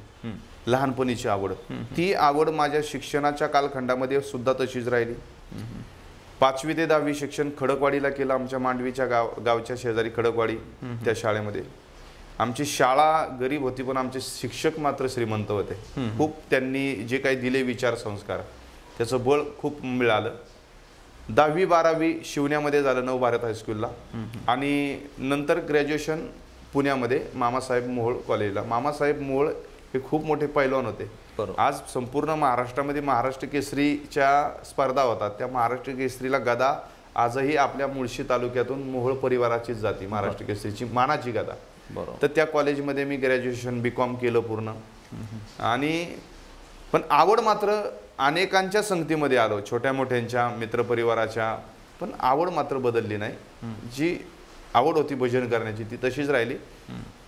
लहानपणीची आवड, ती आवड माझ्या शिक्षणाच्या कालखंडामध्ये सुद्धा तशीच राहिली. 5वी ते 10वी शिक्षण खडकवाडीला केलं, आमच्या मांडवीच्या गावच्या शेजारी खडकवाडी, त्या शाळेमध्ये. आमची शाळा गरीब होती, पण आमचे शिक्षक मात्र श्रीमंत होते. खूप त्यांनी जे काही दिले विचार संस्कार, त्याचं बळ खूप मिळालं. 10वी 12वी शिवण्यामध्ये झालं, नव भारत हायस्कूलला. आणि नंतर ग्रॅज्युएशन पुण्यामध्ये मामासाहेब मोहोळ कॉलेजला. मामासाहेब मोहोळ हे खूप मोठे पैलवान होते. आज संपूर्ण महाराष्ट्रामध्ये महाराष्ट्र केसरीच्या स्पर्धा होतात, त्या महाराष्ट्र केसरीला गदा आजही आपल्या मुळशी तालुक्यातून मोहोळ परिवाराचीच जाती, महाराष्ट्र केसरीची मानाची गदा. तर त्या कॉलेजमध्ये मी ग्रॅज्युएशन BCom केलं पूर्ण. आणि पण आवड मात्र अनेकांच्या संगतीमध्ये आलो, छोट्या मोठ्यांच्या मित्रपरिवाराच्या, पण आवड मात्र बदलली नाही. जी आवड होती भजन करण्याची ती तशीच राहिली.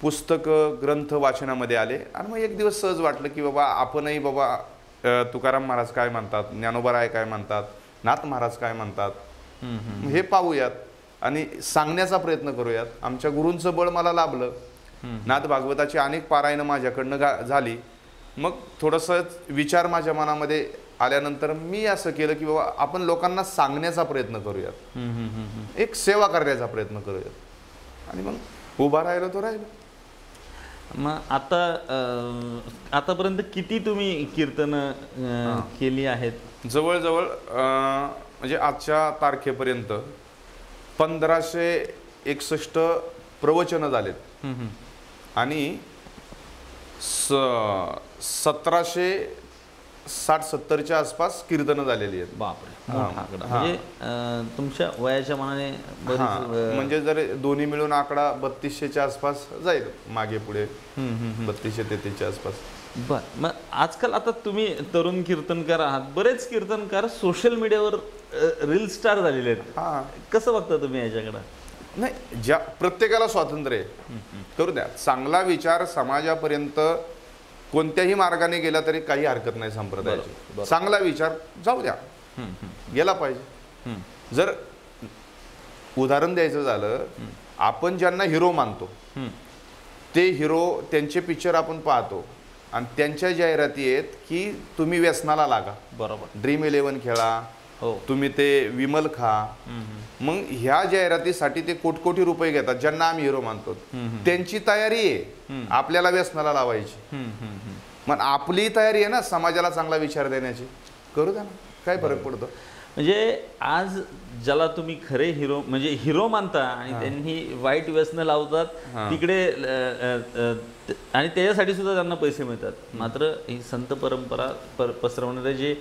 पुस्तक ग्रंथ वाचनामध्ये आले. आणि मग एक दिवस सहज वाटलं की बाबा आपणही बाबा तुकाराम महाराज काय म्हणतात, ज्ञानोबा राय काय म्हणतात, नाथ महाराज काय म्हणतात, हे पाहूयात आणि सांगण्याचा प्रयत्न करूयात. आमच्या गुरूंचं बळ मला लाभलं. नाथ भागवताची अनेक पारायणं माझ्याकडनं झाली. मग थोडंसं विचार माझ्या मनामध्ये आल्यानंतर मी असं केलं की बाबा आपण लोकांना सांगण्याचा प्रयत्न करूयात, एक सेवा करण्याचा प्रयत्न करूयात. आणि मग उभा राहिलो तो राहिलो. मग आतापर्यंत किती तुम्ही कीर्तनं केली आहेत? जवळजवळ म्हणजे आजच्या तारखेपर्यंत 1561 प्रवचनं झालेत. आणि 1760-70च्या आसपास कीर्तनं झालेली आहेत. बापरे, मोठा आकडा. म्हणजे तुमच्या वयाच्या मानाने म्हणजे जर दोन्ही मिळून आकडा 3200च्या आसपास जाईल, मागे पुढे 3200-33च्या आसपास. बर. मग आजकाल आता तुम्ही तरुण कीर्तनकार आहात, बरेच कीर्तनकार सोशल मीडियावर रील स्टार झालेले आहेत. कसं बघता तुम्ही याच्याकडे? नाही, ज्या प्रत्येकाला स्वातंत्र्य आहे, करू द्या. चांगला विचार समाजापर्यंत कोणत्याही मार्गाने गेला तरी काही हरकत नाही. संप्रदायाची चांगला विचार जाऊ द्या, गेला पाहिजे. जर उदाहरण द्यायचं झालं, आपण ज्यांना हिरो मानतो ते हिरो, त्यांचे पिक्चर आपण पाहतो आणि त्यांच्या जाहिराती आहेत की तुम्ही व्यसनाला लागा, बरोबर, ड्रीम 11 खेळा, तुम्ही ते विमल खा. मग ह्या जाहिरातीसाठी ते कोटी रुपये घेतात, ज्यांना आम्ही हिरो मानतो. त्यांची तयारी आहे आपल्याला व्यसनाला लावायची. मग आपली तयारी आहे ना समाजाला चांगला विचार देण्याची. करू द्या ना, काय फरक पडतो. म्हणजे आज ज्याला तुम्ही खरे हिरो म्हणजे हिरो मानता आणि त्यांनी वाईट व्यसनं लावतात तिकडे, आणि त्याच्यासाठी सुद्धा त्यांना पैसे मिळतात. मात्र ही संत परंपरा पसरवणारे जे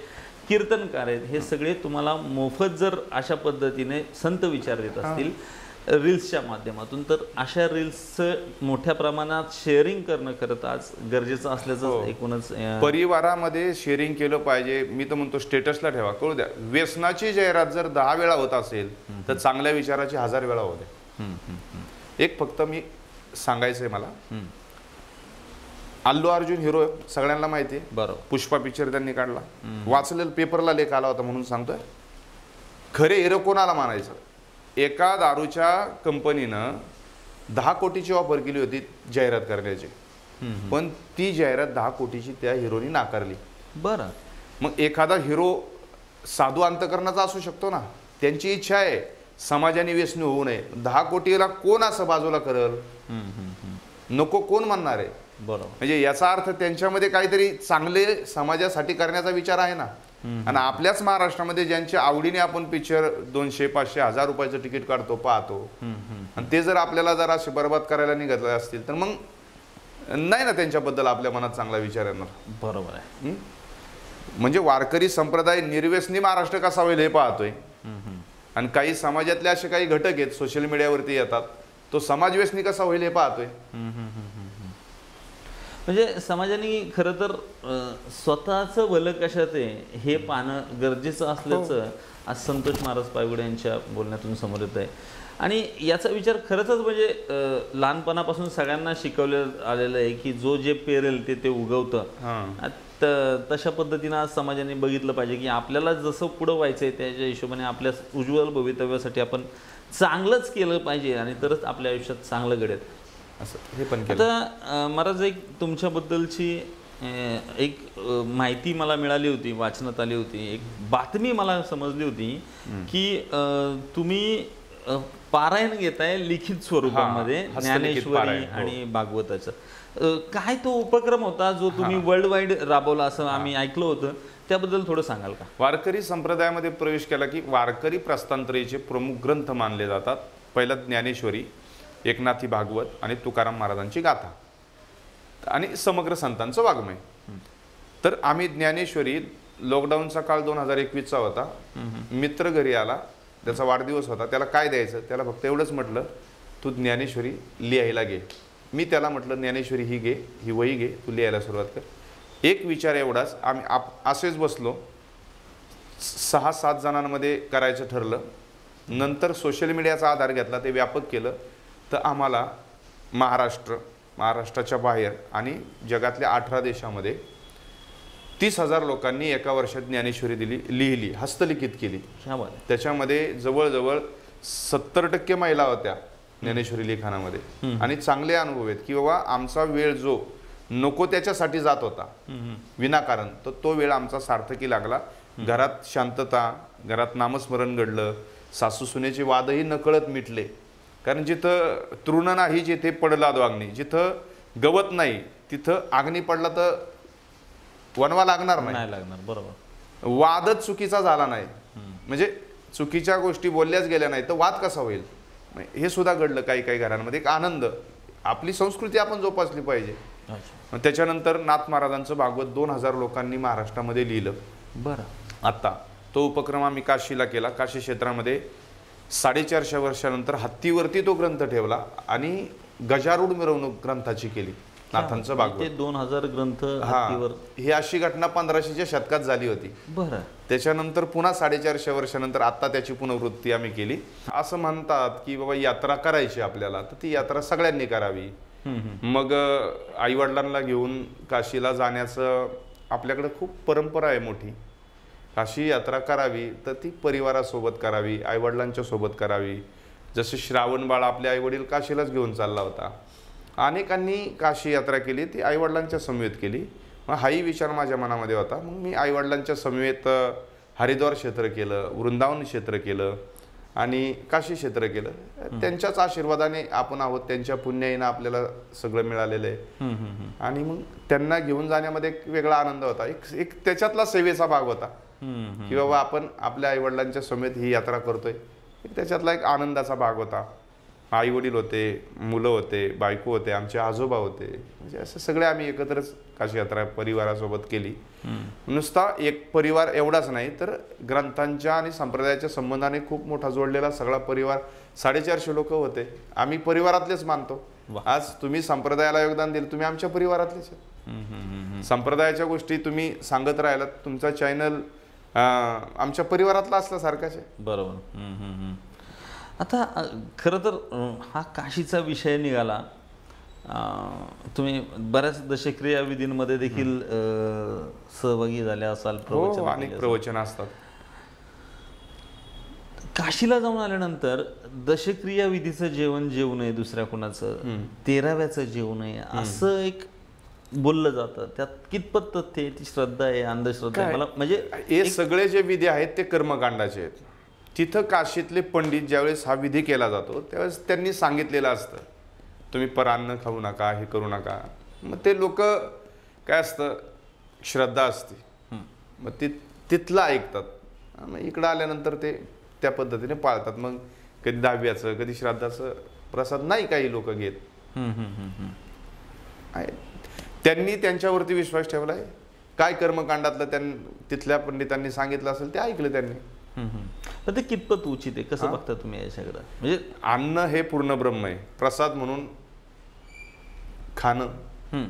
कीर्तनकार आहेत हे सगळे तुम्हाला मोफत जर अशा पद्धतीने संत विचार देत असतील रील्सच्या माध्यमातून, तर अशा रील्सचं मोठ्या प्रमाणात शेअरिंग करणं खरं आज गरजेचं असल्याचं एकूणच. परिवारामध्ये शेअरिंग केलं पाहिजे. मी तर म्हणतो स्टेटसला ठेवा, कळू द्या. व्यसनाची जाहिरात जर 10 वेळा होत असेल तर चांगल्या विचाराची 1000 वेळा होते. एक फक्त मी सांगायचंय मला, अल्लू अर्जुन हिरो सगळ्यांना माहिती आहे, बरोबर. पुष्पा पिक्चर त्यांनी काढला, वाचलेलं पेपरला लेख आला होता म्हणून सांगतोय. खरे हिरो कोणाला मानायचं? एका दारूच्या कंपनीनं 10 कोटीची ऑफर केली होती जाहिरात करण्याची, पण ती जाहिरात 10 कोटीची त्या हिरोनी नाकारली. बरं. मग एखादा हिरो साधू अंतकरणाचा असू शकतो ना, त्यांची इच्छा आहे समाजाने व्यसनी होऊ नये. 10 कोटीला कोण असं बाजूला करल? नको कोण म्हणणार आहे? बरोबर. म्हणजे याचा अर्थ त्यांच्यामध्ये काहीतरी चांगले समाजासाठी करण्याचा विचार आहे ना. आणि आपल्याच महाराष्ट्रामध्ये ज्यांच्या आवडीने आपण पिक्चर 200, 500, 1000 रुपयाचं तिकीट काढतो, पाहतो, आणि ते जर आपल्याला जरा असे बरबाद करायला निघाले असतील तर मग नाही ना त्यांच्याबद्दल आपल्या मनात चांगला विचार येणार. बरोबर आहे. म्हणजे वारकरी संप्रदाय निर्व्यसनी महाराष्ट्र कसा होईल हे पाहतोय, आणि काही समाजातले असे काही घटक आहेत सोशल मीडियावरती येतात, तो समाज व्यसनी कसा होईल हे पाहतोय. म्हणजे समाजाने खरं तर स्वतःचं भलं कशात आहे हे पाहणं गरजेचं असल्याचं आज संतोष महाराज पायगुडे यांच्या बोलण्यातून समोर येत आहे. आणि याचा विचार खरंच म्हणजे लहानपणापासून सगळ्यांना शिकवलं आलेलं आहे की जो जे पेरेल ते उगवतं. तशा पद्धतीनं आज समाजाने बघितलं पाहिजे की आपल्याला जसं पुढं व्हायचं आहे त्याच्या हिशोबाने आपल्या उज्ज्वल भवितव्यासाठी आपण चांगलंच केलं पाहिजे, आणि तरच आपल्या आयुष्यात चांगलं घडेल असं हे पण केलं. आता महाराज एक तुमच्याबद्दलची एक माहिती मला मिळाली होती, वाचनात आली होती, एक बातमी मला समजली होती की तुम्ही पारायण घेताय लिखित स्वरूपामध्ये ज्ञानेश्वरी आणि भागवताचं. काय तो उपक्रम होता जो तुम्ही वर्ल्ड वाईड राबवला असं आम्ही ऐकलं होतं, त्याबद्दल थोडं सांगाल का? वारकरी संप्रदायामध्ये प्रवेश केला की वारकरी प्रस्थानत्रयीचे प्रमुख ग्रंथ मानले जातात. पहिला ज्ञानेश्वरी, एकनाथी भागवत आणि तुकाराम महाराजांची गाथा आणि समग्र संतांचं वाङ्मय. तर आम्ही ज्ञानेश्वरी, लॉकडाऊनचा काळ 2021चा होता, मित्र घरी आला, त्याचा वाढदिवस होता, त्याला काय द्यायचं, त्याला फक्त एवढंच म्हटलं तू ज्ञानेश्वरी लिहायला घे. मी त्याला म्हटलं ज्ञानेश्वरी ही घे, ही वही घे, तू लिहायला सुरुवात कर. एक विचार एवढाच, आम्ही असेच बसलो, 6-7 जणांमध्ये करायचं ठरलं. नंतर सोशल मीडियाचा आधार घेतला, ते व्यापक केलं, तर आम्हाला महाराष्ट्राच्या बाहेर आणि जगातल्या 18 देशामध्ये 30,000 लोकांनी एका वर्षात ज्ञानेश्वरी लिहिली, हस्तलिखित केली. त्याच्यामध्ये जवळजवळ 70% महिला होत्या ज्ञानेश्वरी लिखाणामध्ये. आणि चांगले अनुभव आहेत की बाबा आमचा वेळ जो नको त्याच्यासाठी जात होता विनाकारण, तर तो वेळ आमचा सार्थकी लागला. घरात शांतता, घरात नामस्मरण घडलं, सासू सुनेचे वादही नकळत मिटले. कारण जिथं तृण नाही जिथे पडला अग्नी, जिथं गवत नाही तिथं अग्नी पडला तर वनवा लागणार नाही. बरोबर. वादच चुकीचा झाला नाही, म्हणजे चुकीच्या गोष्टी बोलल्याच गेल्या नाही तर वाद कसा होईल, हे सुद्धा घडलं काही काही घरांमध्ये. एक आनंद, आपली संस्कृती आपण जोपासली पाहिजे. त्याच्यानंतर नाथ महाराजांचं भागवत 2000 लोकांनी महाराष्ट्रामध्ये लिहिलं. बरं. आता तो उपक्रम आम्ही काशीला केला. काशी क्षेत्रामध्ये 450 वर्षानंतर हत्तीवरती तो ग्रंथ ठेवला आणि गजारूढ मिरवणूक ग्रंथाची केली, नाथांचं भागवत. 2000 ग्रंथ हत्तीवर. ही अशी घटना 1500च्या शतकात झाली होती. बरं. त्याच्यानंतर पुन्हा 450 वर्षानंतर आता त्याची पुनर्वृत्ती आम्ही केली. असं म्हणतात की बाबा यात्रा करायची आपल्याला, तर ती यात्रा सगळ्यांनी करावी. मग आईवडिलांना घेऊन काशीला जाण्याचं आपल्याकडे खूप परंपरा आहे मोठी. काशी यात्रा करावी तर ती परिवारासोबत करावी, आईवडिलांच्या सोबत करावी. जसे श्रावण बाळ आपले आईवडील काशीलाच घेऊन चालला होता. अनेकांनी काशी यात्रा केली, ती आईवडिलांच्या समवेत केली. मग हाही विचार माझ्या मनामध्ये होता. मग मी आईवडिलांच्या समवेत हरिद्वार क्षेत्र केलं, वृंदावन क्षेत्र केलं आणि काशी क्षेत्र केलं. त्यांच्याच आशीर्वादाने आपण आहोत, त्यांच्या पुण्याईनं आपल्याला सगळं मिळालेलं आहे. आणि मग त्यांना घेऊन जाण्यामध्ये एक वेगळा आनंद होता. एक त्याच्यातला सेवेचा भाग होता की बाबा आपण आपल्या आईवडिलांच्या समेत ही यात्रा करतोय. त्याच्यातला एक आनंदाचा भाग होता. आई वडील होते, मुलं होते, बायको होते, आमचे आजोबा होते, म्हणजे असं सगळे आम्ही एकत्रच काशी यात्रा परिवारासोबत केली. नुसता एक परिवार एवढाच नाही तर ग्रंथांच्या आणि संप्रदायाच्या संबंधाने खूप मोठा जोडलेला सगळा परिवार. 450 लोक होते. आम्ही परिवारातलेच मानतो. आज तुम्ही संप्रदायाला योगदान दिलं, तुम्ही आमच्या परिवारातलेच. संप्रदायाच्या गोष्टी तुम्ही सांगत राहिलात, तुमचा चॅनल आमच्या परिवारातला असल्यासारखाच आहे. बरोबर. आता खरं तर हा काशीचा विषय निघाला. तुम्ही बऱ्याच दशक्रिया विधींमध्ये देखील सहभागी झाले असाल. अनेक प्रवचन असतात. काशीला जाऊन आल्यानंतर दशक्रिया विधीचं जेवण जेवू नये दुसऱ्या कुणाचं, 13व्याचं जेवू नये असं एक बोललं जातं. त्यात कितपत तथ्य आहे, ती श्रद्धा आहे, अंधश्रद्धा आहे? मला म्हणजे हे सगळे जे विधी आहेत ते कर्मकांडाचे आहेत. तिथं काशीतले पंडित ज्यावेळेस हा विधी केला जातो त्यावेळेस त्यांनी सांगितलेलं असतं तुम्ही परान्न खाऊ नका, हे करू नका. मग ते लोक काय असतं, श्रद्धा असते, मग ते तिथलं ऐकतात. मग इकडं आल्यानंतर ते त्या पद्धतीने पाळतात. मग कधी 10व्याचं कधी श्राद्धाचं प्रसाद नाही काही लोक घेत. त्यांनी त्यांच्यावरती विश्वास ठेवलाय. काय कर्मकांडातलं तिथल्या पंडितांनी सांगितलं असेल ते ऐकलं त्यांनी. पण ते कितपत उचित आहे, कसं बघता तुम्ही याच्याकडे? म्हणजे अन्न हे पूर्ण ब्रह्म आहे, प्रसाद म्हणून खाणं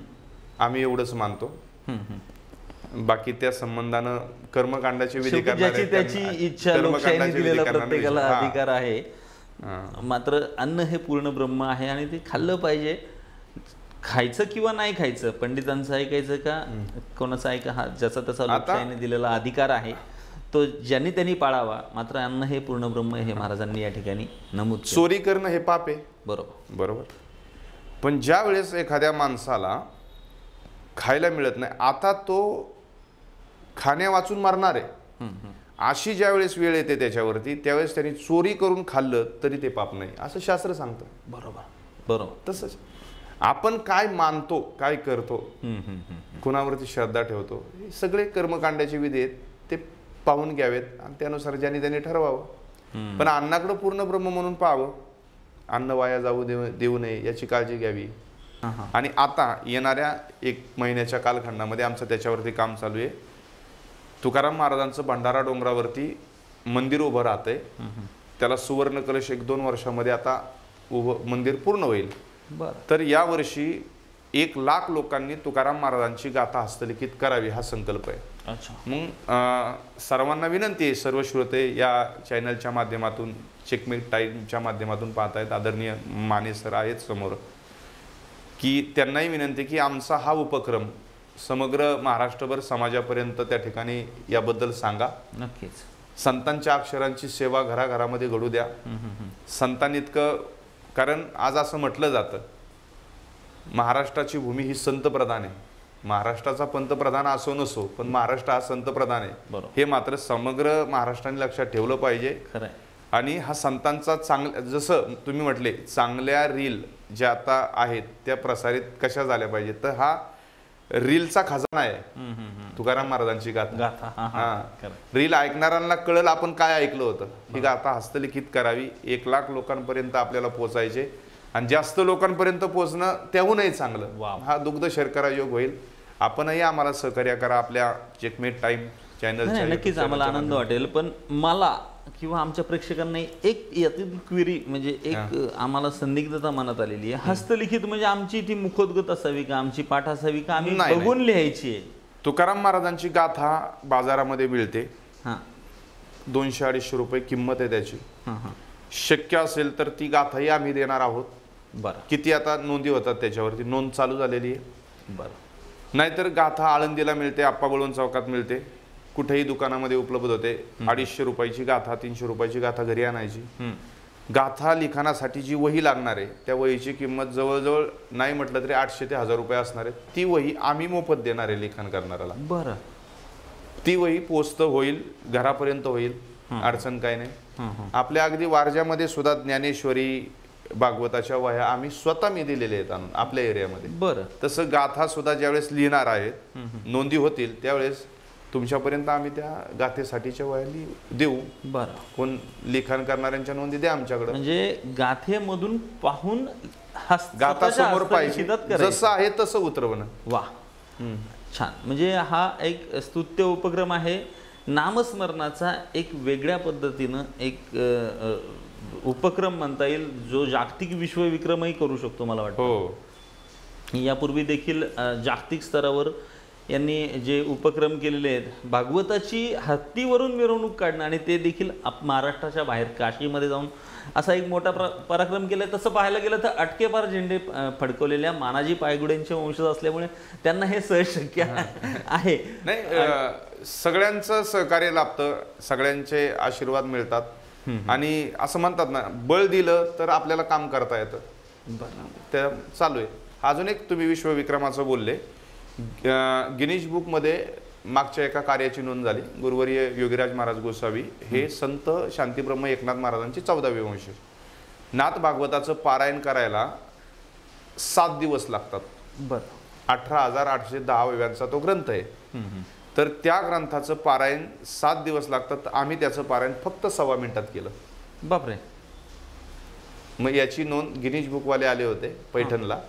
आम्ही एवढंच मानतो. बाकी त्या संबंधानं कर्मकांडाची विधी करणारे त्याची इच्छा, लोकशाहीने दिलेला प्रत्येकाला अधिकार आहे. मात्र अन्न हे पूर्ण ब्रह्म आहे आणि ते खाल्लं पाहिजे. खायचं किंवा नाही खायचं, पंडितांचं ऐकायचं का कोणाचं ऐका, हा ज्याचा त्याचा लोकशाहीने दिलेला अधिकार आहे तो ज्यांनी त्यांनी पाळावा. मात्र अन्न हे पूर्ण ब्रह्म हे महाराजांनी या ठिकाणी नमूद केलं. चोरी करणं हे पाप आहे, बरोबर बरोबर. पण ज्या वेळेस एखाद्या माणसाला खायला मिळत नाही, आता तो खाण्या वाचून मरणार आहे, अशी ज्या वेळेस वेळ येते त्याच्यावरती, त्यावेळेस त्यांनी चोरी करून खाल्लं तरी ते पाप नाही असं शास्त्र सांगतं. बरोबर बरोबर. तसंच आपण काय मानतो, काय करतो, कुणावरती श्रद्धा ठेवतो, हे सगळे कर्मकांडाचे विधी आहेत. ते पाहून घ्यावेत आणि त्यानुसार ज्यांनी त्यांनी ठरवावं. पण अन्नाकडं पूर्ण ब्रह्म म्हणून पाहावं. अन्न वाया जाऊ देऊ नये याची काळजी घ्यावी. आणि आता येणाऱ्या 1 महिन्याच्या कालखंडामध्ये आमचं त्याच्यावरती काम चालू आहे. तुकाराम महाराजांचं भंडारा डोंगरावरती मंदिर उभं राहतंय. त्याला सुवर्ण कलश 1-2 वर्षामध्ये आता मंदिर पूर्ण होईल. तर यावर्षी 1 लाख लोकांनी तुकाराम महाराजांची गाथा हस्तलिखित करावी हा संकल्प आहे. मग सर्वांना विनंती आहे, सर्व श्रोते या चॅनलच्या माध्यमातून, चेकमेट टाईमच्या माध्यमातून पाहतायत, आदरणीय माने सर आहेत समोर, की त्यांनाही विनंती की आमचा हा उपक्रम समग्र महाराष्ट्रभर समाजापर्यंत त्या ठिकाणी याबद्दल सांगा. नक्कीच संतांच्या अक्षरांची सेवा घराघरामध्ये घडू द्या. संतांइतकं, कारण आज असं म्हटलं जातं महाराष्ट्राची भूमी ही संतप्रधान आहे. महाराष्ट्राचा पंतप्रधान असो नसो, पण महाराष्ट्र हा संतप्रधान आहे हे मात्र समग्र महाराष्ट्राने लक्षात ठेवलं पाहिजे. आणि हा संतांचा चांगला, जसं तुम्ही म्हटले चांगल्या रील ज्या आता आहेत त्या प्रसारित कशा झाल्या पाहिजे, तर हा रीलचा खजाना आहे तुकाराम महाराजांची गाथा. रील ऐकणाऱ्यांना कळलं आपण काय ऐकलं होतं. ही गाथा हस्तलिखित करावी, 1 लाख लोकांपर्यंत आपल्याला पोहोचायचे आणि जास्त लोकांपर्यंत पोहोचणं त्याहूनही चांगलं. हा दुग्ध शर्करा योग होईल. आपणही आम्हाला सहकार्य करा आपल्या चेकमेट टाइम चॅनलच्या. नक्कीच आम्हाला आनंद वाटेल. पण मला किंवा आमच्या प्रेक्षकांना एक यातील क्वेरी, म्हणजे एक आम्हाला संदिग्धता मनात आलेली आहे. हस्तलिखित म्हणजे आमची ती मुखोद्गत असावी का, आमची पाठ असावी का, आम्ही बघून लिहायची आहे? तुकाराम महाराजांची गाथा बाजारामध्ये मिळते. 200-250 रुपये किंमत आहे त्याची. शक्य असेल तर ती गाथाही आम्ही देणार आहोत. बरं. किती आता नोंदी होतात त्याच्यावरती, नोंद चालू झालेली आहे. बरं. नाहीतर गाथा आळंदीला मिळते, आप्पा बळवंत चौकात मिळते, कुठेही दुकानामध्ये उपलब्ध होते. 250 रुपयाची गाथा, 300 रुपयाची गाथा घरी आणायची. गाथा लिखाणासाठी जी वही लागणार आहे त्या वहीची किंमत जवळजवळ नाही म्हटलं तरी 800 ते 1000 रुपये असणार आहे. ती वही आम्ही मोफत देणार आहे लिखाण करणाऱ्याला. बरं. ती वही पोचतं होईल, घरापर्यंत होईल, अडचण काय नाही. आपल्या अगदी वारज्यामध्ये सुद्धा ज्ञानेश्वरी भागवताच्या वह्या आम्ही स्वतः मी दिलेल्या आहेत आणून आपल्या एरियामध्ये. बरं. तसं गाथा सुद्धा ज्यावेळेस लिहिणार आहेत, नोंदी होतील त्यावेळेस तुमच्यापर्यंत आम्ही त्या गाथेसाठीच्या वह्या देऊ. बरं. कोण लिखाण करणाऱ्यांच्या नोंदी द्या आमच्याकडे. म्हणजे गाथेमधून पाहून गाथा समोर पाहिजे, जसं आहे तसं उतरवणं. वा, छान. म्हणजे हा एक स्तुत्य उपक्रम आहे. नामस्मरणाचा एक वेगळ्या पद्धतीनं एक उपक्रम म्हणता येईल, जो जागतिक विश्वविक्रमही करू शकतो मला वाटतं. हो. यापूर्वी देखील जागतिक स्तरावर यांनी जे उपक्रम केलेले आहेत, भागवताची हत्तीवरून मिरवणूक काढणं आणि ते देखील महाराष्ट्राच्या बाहेर काशीमध्ये जाऊन असा एक मोठा पराक्रम केला. तसं पाहायला गेलं तर अटकेपार झेंडे फडकवलेल्या मानाजी पायगुडेंचे वंशज असल्यामुळे त्यांना हे सहज शक्य आहे. नाही, सगळ्यांचं सहकार्य लाभतं, सगळ्यांचे आशीर्वाद मिळतात. आणि असं म्हणतात ना, बळ दिलं तर आपल्याला काम करता येतं. ते चालू आहे. अजून एक तुम्ही विश्वविक्रमाचं बोलले, गिनीज बुकमध्ये मागच्या एका कार्याची नोंद झाली. गुरुवर्य योगीराज महाराज गोसावी हे संत शांतीब्रह्म एकनाथ महाराजांची 14वी वंशज. नाथ भागवताचं पारायण करायला 7 दिवस लागतात. बरं. 18,810 वेव्यांचा तो ग्रंथ आहे. तर त्या ग्रंथाचं पारायण 7 दिवस लागतात. आम्ही त्याचं पारायण फक्त 1.25 मिनिटात केलं. बापरे. मग याची नोंद गिनीज बुकवाले आले होते पैठणला.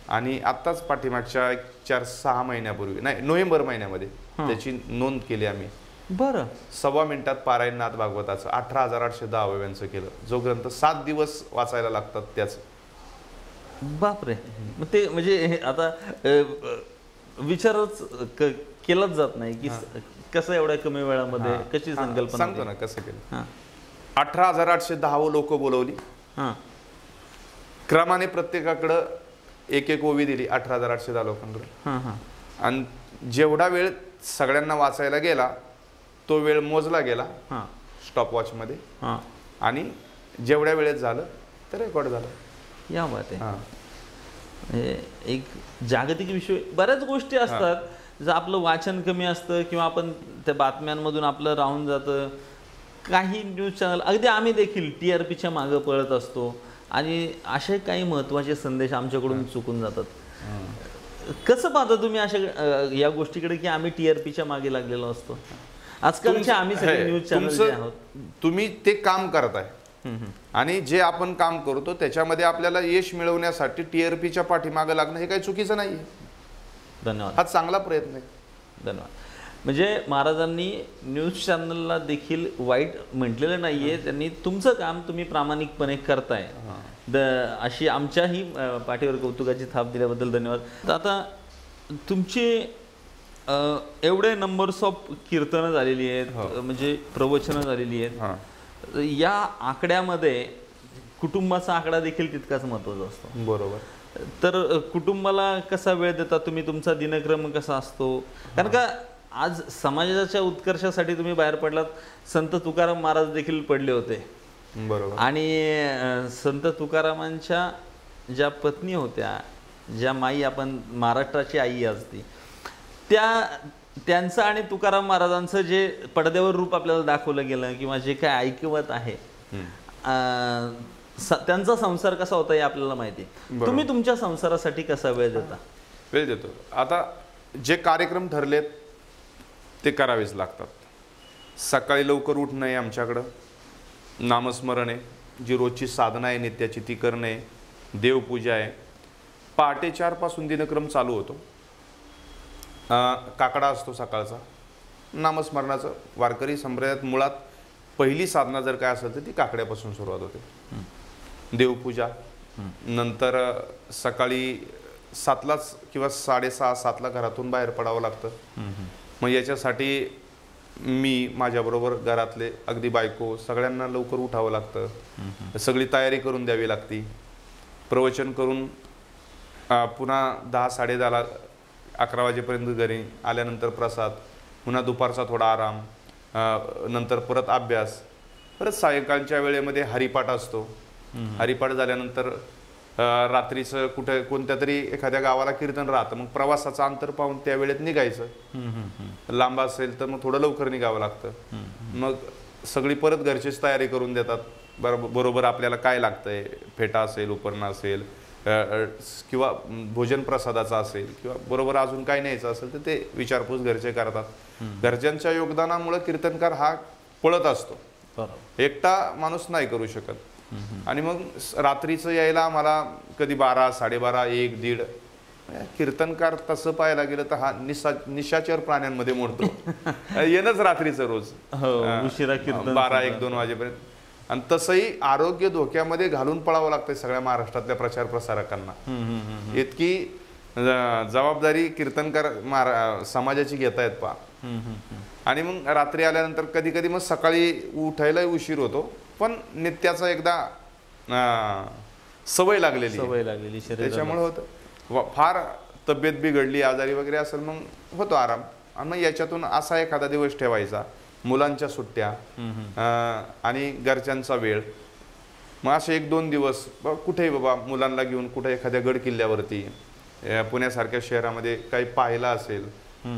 आणि आत्ताच पाठीमागच्या 4-6 महिन्यापूर्वी, नाही नोव्हेंबर महिन्यामध्ये त्याची नोंद केली आम्ही. बरं. 1.25 मिनिटात पारायण नाथ भागवताचं 18,810 वेव्यांचं केलं. जो ग्रंथ 7 दिवस वाचायला लागतात त्याचं. बापरे. मग ते म्हणजे आता विचारच केलाच जात नाही की कसं एवढ्या कमी वेळामध्ये कशी संकल्पना. सांगतो ना कसं केलं. 18,810 लोक बोलवली. क्रमाने प्रत्येकाकडं एक ओवी दिली 18,810 लोकांकडे. आणि जेवढा वेळ सगळ्यांना वाचायला गेला तो वेळ मोजला गेला स्टॉपवॉच मध्ये. आणि जेवढ्या वेळेत झालं तर रेकॉर्ड झालं. या बात आहे. एक जागतिक विषय, बऱ्याच गोष्टी असतात जर आपलं वाचन कमी असतं किंवा आपण त्या बातम्यांमधून आपलं राहून जातं. काही न्यूज चॅनल, अगदी आम्ही देखील TRPच्या मागं पळत असतो आणि असे काही महत्त्वाचे संदेश आमच्याकडून चुकून जातात. कसं पाहता तुम्ही अशा या गोष्टीकडे की आम्ही TRPच्या मागे लागलेलो असतो आजकालचे आम्ही सगळे न्यूज चॅनल जे आहोत. तुम्ही ते काम करताय आणि जे आपण काम करतो त्याच्यामध्ये आपल्याला यश मिळवण्यासाठी TRPच्या पाठीमागे लागणं हे काही चुकीचं नाहीये. धन्यवाद. हा चांगला प्रयत्न आहे. धन्यवाद. म्हणजे महाराजांनी न्यूज चॅनलला देखील वाईट म्हटलेलं नाहीये. त्यांनी तुमचं काम तुम्ही प्रामाणिकपणे करताय अशी आमच्याही पाठीवर कौतुकाची थाप दिल्याबद्दल धन्यवाद. तर आता तुमची एवढे नंबर्स ऑफ कीर्तनं झालेली आहेत, म्हणजे प्रवचनं झालेली आहेत. या आकड्यामध्ये कुटुंबाचा आकडा देखील तितकाच महत्त्वाचा असतो. बरोबर. तर कुटुंबाला कसा वेळ देता तुम्ही, तुमचा दिनक्रम कसा असतो? कारण का आज समाजाच्या उत्कर्षासाठी तुम्ही बाहेर पडलात. संत तुकाराम महाराज देखील पडले होते. बरोबर. आणि संत तुकारामांच्या ज्या पत्नी होत्या, ज्या माई आपण महाराष्ट्राची आई असती, त्यांचं आणि तुकाराम महाराजांचं जे पडद्यावर रूप आपल्याला दाखवलं गेलं किंवा जे काय ऐकवत आहे, त्यांचा संसार कसा होता हे आपल्याला माहिती आहे. तुम्ही तुमच्या संसारासाठी कसा वेळ देता? वेळ देतो. आता जे कार्यक्रम ठरलेत ते करावेच लागतात. सकाळी लवकर उठणं आहे आमच्याकडं, नामस्मरण आहे, जी रोजची साधना आहे नित्याची ती करणे, देवपूजा आहे. पहाटे 4 पासून दिनक्रम चालू होतो. काकडा असतो सकाळचा नामस्मरणाचं. वारकरी संप्रदायात मुळात पहिली साधना जर काय असेल तर ती काकड्यापासून सुरुवात होते. देवपूजा नंतर सकाळी 7लाच किंवा 6:30-7ला घरातून बाहेर पडावं लागतं. मग याच्यासाठी मी माझ्याबरोबर घरातले अगदी बायको सगळ्यांना लवकर उठावं लागतं. सगळी तयारी करून द्यावी लागती. प्रवचन करून पुन्हा 10-10:30ला 11 वाजेपर्यंत घरी आल्यानंतर प्रसाद, पुन्हा दुपारचा थोडा आराम, नंतर परत अभ्यास, परत सायंकाळच्या वेळेमध्ये हरिपाठ असतो. हरिपाठ झाल्यानंतर रात्रीचं कुठे कोणत्या तरी एखाद्या गावाला कीर्तन राहतं. मग प्रवासाचं अंतर पाहून त्या वेळेत निघायचं. लांब असेल तर मग थोडं लवकर निघावं लागतं. मग सगळी परत घरचीच तयारी करून देतात. बरोबर आपल्याला काय लागतंय, फेटा असेल, उपरणं असेल किंवा भोजन प्रसादाचा असेल किंवा बरोबर अजून काय न्यायचं असेल तर ते विचारपूस घरचे करतात. घरच्यांच्या योगदानामुळे कीर्तनकार हा पळत असतो. एकटा माणूस नाही करू शकत. आणि मग रात्रीचं यायला आम्हाला कधी 12, 12:30, 1, 1:30. कीर्तनकार तसं पाहायला गेलं तर हा निशाचर प्राण्यांमध्ये मोडतो. येणंच रात्रीचं रोज 12, 1, 2 वाजेपर्यंत. आणि तसंही आरोग्य धोक्यामध्ये घालून पळावं लागतंय सगळ्या महाराष्ट्रातल्या प्रचार प्रसारकांना. इतकी जबाबदारी कीर्तनकार समाजाची घेतायत पहा. आणि मग रात्री आल्यानंतर कधी कधी मग सकाळी उठायला उशीर होतो. पण नित्याचा एकदा सवय लागलेली त्याच्यामुळे होतं. फार तब्येत बिघडली, आजारी वगैरे असेल मग होतो आराम. आणि मग याच्यातून असा एखादा दिवस ठेवायचा. मुलांच्या सुट्ट्या आणि घरच्यांचा वेळ, मग असे 1-2 दिवस कुठेही बाबा मुलांना घेऊन कुठे एखाद्या गड किल्ल्यावरती पुण्यासारख्या शहरामध्ये काही पाहायला असेल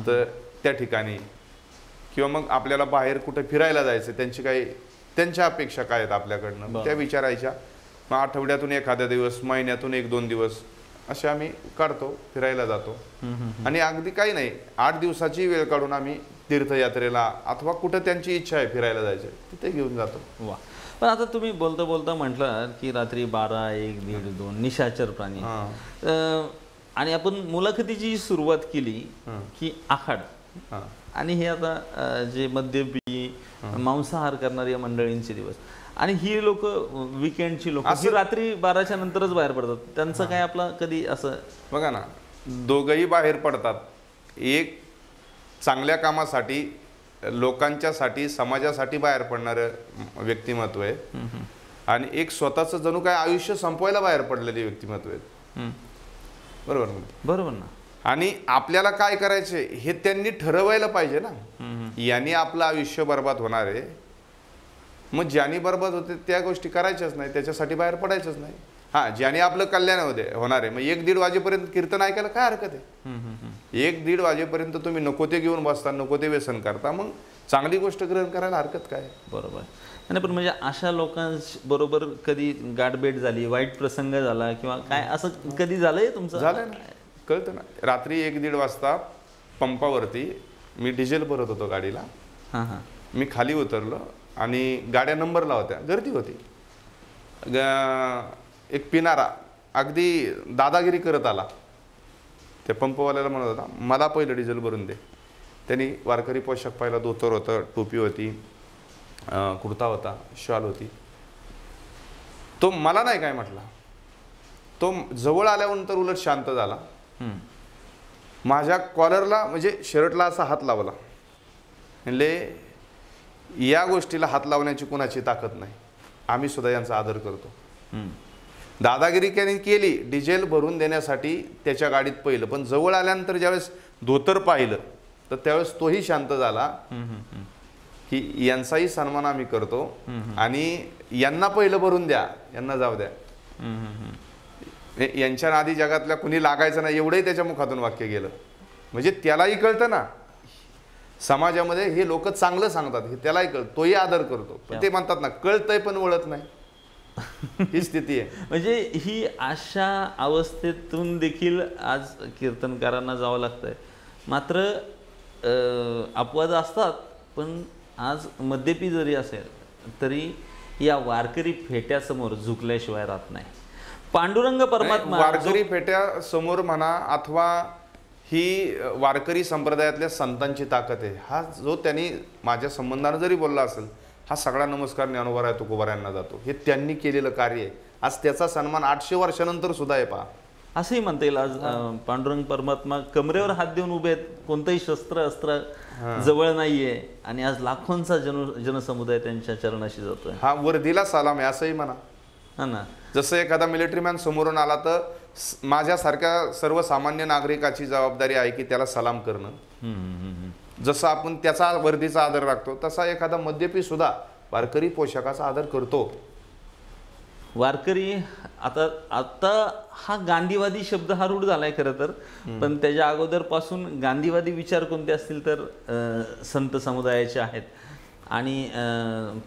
तर त्या ठिकाणी, किंवा मग आपल्याला बाहेर कुठे फिरायला जायचं, त्यांच्या अपेक्षा काय आहेत आपल्याकडनं त्या विचारायच्या. मग आठवड्यातून एखाद्या दिवस, महिन्यातून 1-2 दिवस असे आम्ही काढतो, फिरायला जातो. आणि अगदी काही नाही, 8 दिवसाची वेळ काढून आम्ही तीर्थयात्रेला अथवा कुठं त्यांची इच्छा आहे फिरायला जायचं तिथे घेऊन जातो. वा. पण आता तुम्ही बोलता बोलता म्हटलं की रात्री 12, 1, 1:30, 2 निशाचर प्राणी, आणि आपण मुलाखतीची सुरुवात केली की आखाड, आणि हे आता जे मद्यपी मांसाहार करणारी मंडळींचे दिवस, आणि ही लोक वीकेंडची लोक ही रात्री 12च्या नंतरच बाहेर पडतात, त्यांचं काय आपलं कधी असं बघा ना, दोघंही बाहेर पडतात. एक चांगल्या कामासाठी, लोकांच्यासाठी, समाजासाठी बाहेर पडणारं व्यक्तिमत्व आहे, आणि एक स्वतःचं जणू काय आयुष्य संपवायला बाहेर पडलेली व्यक्तिमत्व आहेत. बरोबर बरोबर ना. आणि आपल्याला काय करायचे हे त्यांनी ठरवायला पाहिजे ना. यांनी आपलं आयुष्य बर्बाद होणार आहे, मग ज्यांनी बर्बाद होते त्या गोष्टी करायच्याच नाही, त्याच्यासाठी बाहेर पडायचंच नाही. ज्याने आपलं कल्याण होणार आहे, मग 1-1:30 वाजेपर्यंत कीर्तन ऐकायला काय हरकत आहे? 1-1:30 वाजेपर्यंत तुम्ही नको ते घेऊन बसता, नको ते व्यसन करता, मग चांगली गोष्ट ग्रहण करायला हरकत काय? बरोबर. नाही, पण म्हणजे अशा लोकांबरोबर कधी गाठभेट झाली, वाईट प्रसंग झाला किंवा काय असं कधी झालंय तुमचं? झालंय ना, कळतं ना. रात्री 1-1:30 वाजता पंपावरती मी डिझेल भरत होतो गाडीला. मी खाली उतरलो आणि गाड्या नंबरला होत्या, गर्दी होती. एक पिणारा अगदी दादागिरी करत आला, त्या पंपवाल्याला म्हणत होता मला पहिलं डिझेल भरून दे. त्यांनी वारकरी पोशाख पाहिला, धोतर होतं, टोपी होती, कुर्ता होता, शॉल होती. तो मला नाही काय म्हटला, तो जवळ आल्यानंतर उलट शांत झाला. माझ्या कॉलरला म्हणजे शर्टला असा हात लावला, म्हणजे या गोष्टीला हात लावण्याची कुणाची ताकद नाही, आम्ही सुद्धा यांचा आदर करतो. दादागिरी त्यांनी केली डिझेल भरून देण्यासाठी त्याच्या गाडीत पहिलं, पण जवळ आल्यानंतर ज्यावेळेस धोतर पाहिलं तर त्यावेळेस तोही शांत झाला की यांचाही सन्मान आम्ही करतो आणि यांना पहिलं भरून द्या, यांना जाऊ द्या, यांच्या नादी जगातल्या कुणी लागायचं नाही, एवढंही त्याच्या मुखातून वाक्य गेलं. म्हणजे त्यालाही कळतं ना, समाजामध्ये हे लोक चांगलं सांगतात हे त्यालाही कळतं, तोही आदर करतो. पण ते म्हणतात ना, कळतंय पण वळत नाही, ही स्थिती आहे. म्हणजे ही अशा अवस्थेतून देखील आज कीर्तनकारांना जावं लागतंय. मात्र अपवाद असतात, पण आज मद्यपी जरी असेल तरी या वारकरी फेट्यासमोर झुकल्याशिवाय राहत नाही. पांडुरंग परमात्मा वारकरी फेट्या समोर म्हणा अथवा ही वारकरी संप्रदायातल्या संतांची ताकद आहे. हा जो त्यांनी माझ्या संबंधानं जरी बोलला असेल, हा सगळा नमस्कार ज्ञानोबा तुकोबारायांना जातो. हे त्यांनी केलेलं कार्य आहे, आज त्याचा सन्मान 800 वर्षानंतर सुद्धा आहे. पहा, असंही म्हणता येईल. आज पांडुरंग परमात्मा कमरेवर हात देऊन उभे आहेत, कोणतंही शस्त्र अस्त्र जवळ नाहीये, आणि आज लाखोंचा जनसमुदाय त्यांच्या चरणाशी जातोय. हा वर्दीला सलाम आहे असंही म्हणा. हा ना, जसं एखादा मिलिटरी मॅन समोरून आला तर माझ्यासारख्या सर्वसामान्य नागरिकाची जबाबदारी आहे की त्याला सलाम करणं. जसं आपण त्याचा वर्दीचा आदर राखतो, तसा एखादा मद्यपी सुद्धा वारकरी पोशाखाचा आदर करतो. वारकरी आता हा गांधीवादी शब्द हा रूढ झालाय खरं तर, पण त्याच्या अगोदरपासून गांधीवादी विचार कोणते असतील तर संत समुदायाचे आहेत. आणि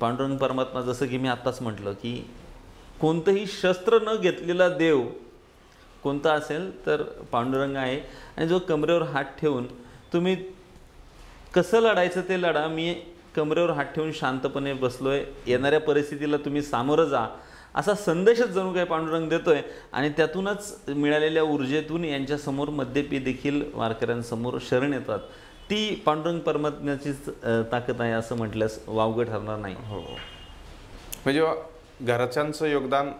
पांडुरंग परमात्मा, जसं की मी आत्ताच म्हटलं की कोणतंही शस्त्र न घेतलेला देव कोणता असेल तर पांडुरंग आहे. आणि जो कमरेवर हात ठेवून तुम्ही कसं लढायचं ते लढा, मी कमरेवर हात ठेवून शांतपणे बसलोय, येणाऱ्या परिस्थितीला तुम्ही सामोरं जा, असा संदेशच जणू काही पांडुरंग देतोय. आणि त्यातूनच मिळालेल्या ऊर्जेतून यांच्यासमोर मद्यपी देखील वारकऱ्यांसमोर शरण येतात. ती पांडुरंग परमात्म्याचीच ताकद आहे असं म्हटल्यास वावगं ठरणार नाही. हो, म्हणजे घरच्यांचं योगदान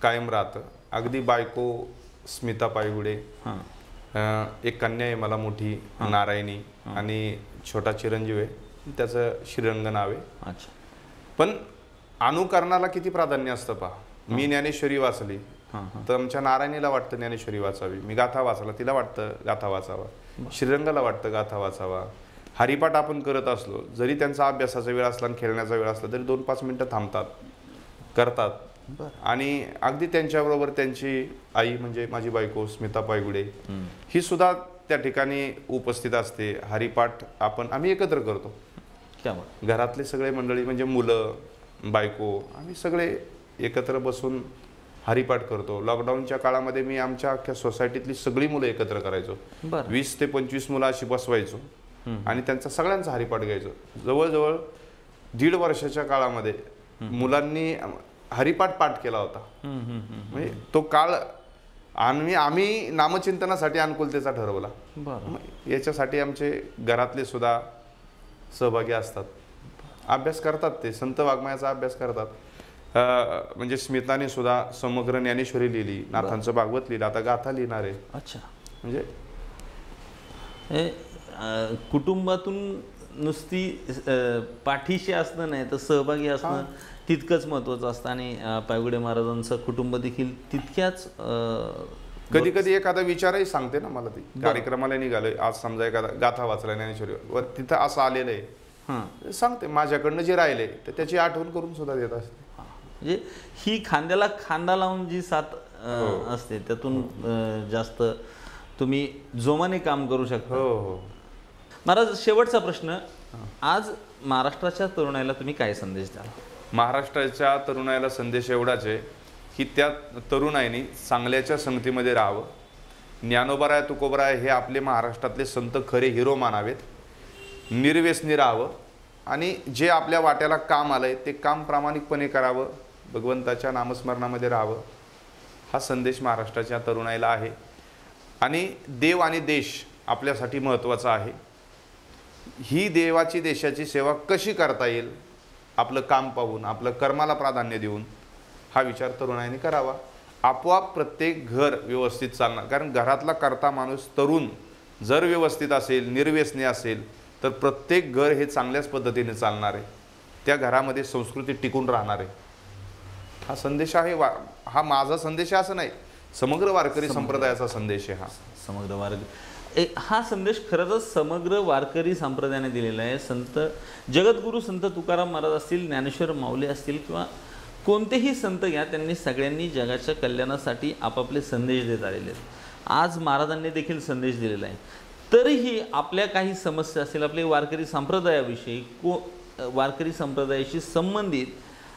कायम राहतं. अगदी बायको स्मिता पायगुडे, एक कन्या आहे मला मोठी नारायणी, आणि छोटा चिरंजीव आहे, त्याचं श्रीरंग नाव आहे. अच्छा. पण अनुकरणाला किती प्राधान्य असतं पहा. मी ज्ञानेश्वरी वाचली तर आमच्या नारायणीला वाटतं ज्ञानेश्वरी वाचावी, मी गाथा वाचला तिला वाटतं गाथा वाचावा, श्रीरंगाला वाटतं गाथा वाचावा, हरिपाठ आपण करत असलो, जरी त्यांचा अभ्यासाचा वेळ असला आणि खेळण्याचा वेळ असला तरी 2-5 मिनिटं थांबतात, करतात. आणि अगदी त्यांच्याबरोबर त्यांची आई म्हणजे माझी बायको स्मिता पायगुडे ही सुद्धा त्या ठिकाणी उपस्थित असते. हरिपाठ आम्ही एकत्र करतो. घरातले सगळे मंडळी म्हणजे मुलं, बायको, आम्ही सगळे एकत्र बसून हरिपाठ करतो. लॉकडाऊनच्या काळामध्ये मी आमच्या अख्ख्या सोसायटीतली सगळी मुलं एकत्र करायचो. 20 ते 25 मुलं अशी बसवायचो आणि त्यांचा सगळ्यांचा हरिपाठ घ्यायचो. जवळजवळ 1.5 वर्षाच्या काळामध्ये मुलांनी हरिपाठ पाठ केला होता. म्हणजे तो काळ आम्ही नामचिंतनासाठी अनुकूलतेचा ठरवला. याच्यासाठी आमचे घरातले सुद्धा सहभागी असतात. अभ्यास करतात, ते संत वाङ्मयाचा अभ्यास करतात. म्हणजे स्मिताने सुद्धा समग्र ज्ञानेश्वरी लिहिली, नाथांचं भागवत लिहिलं, आता गाथा लिहिणार आहे. अच्छा. म्हणजे कुटुंबातून नुसती पाठीशी असणं नाही तर सहभागी असणं तितकंच महत्वाचं असतं. आणि पायगुडे महाराजांचं कुटुंब देखील तितक्याच कधी कधी एखादा विचारही सांगते ना मला. ती कार्यक्रमाला निघालोय आज, समजा एखादा गाथा वाचला ज्ञानेश्वरीवर, तिथं असं आलेलं आहे, सांगते माझ्याकडनं जे राहिले तर त्याची आठवण करून सुद्धा देत असते. म्हणजे ही खांद्याला खांदा लावून जी साथ असते त्यातून जास्त तुम्ही जोमाने काम करू शकता. हो. महाराज, शेवटचा प्रश्न, आज महाराष्ट्राच्या तरुणाईला तुम्ही काय संदेश द्याल? महाराष्ट्राच्या तरुणाईला संदेश एवढाच आहे की त्या तरुणाईने चांगल्याच्या संगतीमध्ये राहावं. ज्ञानोबराय तुकोबराय हे आपले महाराष्ट्रातले संत खरे हिरो मानावेत. निर्व्यसनी राहावं आणि जे आपल्या वाट्याला काम आलंय ते काम प्रामाणिकपणे करावं. भगवंताच्या नामस्मरणामध्ये राहावं. हा संदेश महाराष्ट्राच्या तरुणाईला आहे. आणि देव आणि देश आपल्यासाठी महत्त्वाचा आहे. ही देवाची देशाची सेवा कशी करता येईल, आपलं काम पाहून, आपलं कर्माला प्राधान्य देऊन हा विचार तरुणाईने करावा. आपोआप प्रत्येक घर व्यवस्थित चालणार. कारण घरातला कर्ता माणूस तरुण जर व्यवस्थित असेल, निर्व्यसनी असेल तर प्रत्येक घर हे चांगल्याच पद्धतीने चालणार आहे. त्या घरामध्ये संस्कृती टिकून राहणार आहे. हा संदेश आहे. हा माझा संदेश आहे असं नाही, समग्र वारकरी संप्रदायाचा संदेश आहे हा. समग्र वारकरी हा संदेश खरंच समग्र वारकरी संप्रदायाने दिलेला आहे. संत जगद्गुरू संत तुकाराम महाराज असतील, ज्ञानेश्वर माऊली असतील किंवा कोणतेही संत घ्या, त्यांनी सगळ्यांनी जगाच्या कल्याणासाठी आपापले संदेश देत आलेले आहेत. आज महाराजांनी देखील संदेश दिलेला आहे. तरीही आपल्या काही समस्या असतील, आपले वारकरी संप्रदायाविषयी, वारकरी संप्रदायाशी संबंधित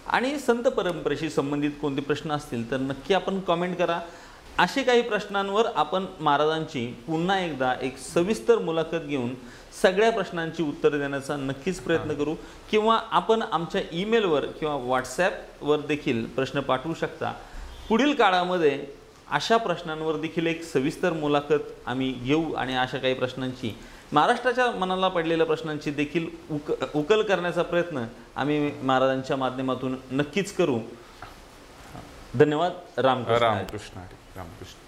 आणि संत परंपरेशी संबंधित कोणते प्रश्न असतील तर नक्की आपण कॉमेंट करा. असे काही प्रश्नांवर आपण महाराजांची पुन्हा एकदा एक सविस्तर मुलाखत घेऊन सगळ्या प्रश्नांची उत्तरं देण्याचा नक्कीच प्रयत्न करू. किंवा आपण आमच्या ईमेलवर किंवा व्हॉट्सॲपवर देखील प्रश्न पाठवू शकता. पुढील काळामध्ये अशा प्रश्नांवर देखील एक सविस्तर मुलाखत आम्ही घेऊ आणि अशा काही प्रश्नांची, महाराष्ट्राच्या मनाला पडलेल्या प्रश्नांची देखील उकल करण्याचा प्रयत्न आम्ही महाराजांच्या माध्यमातून नक्कीच करू. धन्यवाद. रामकृष्ण. रामकृष्ण.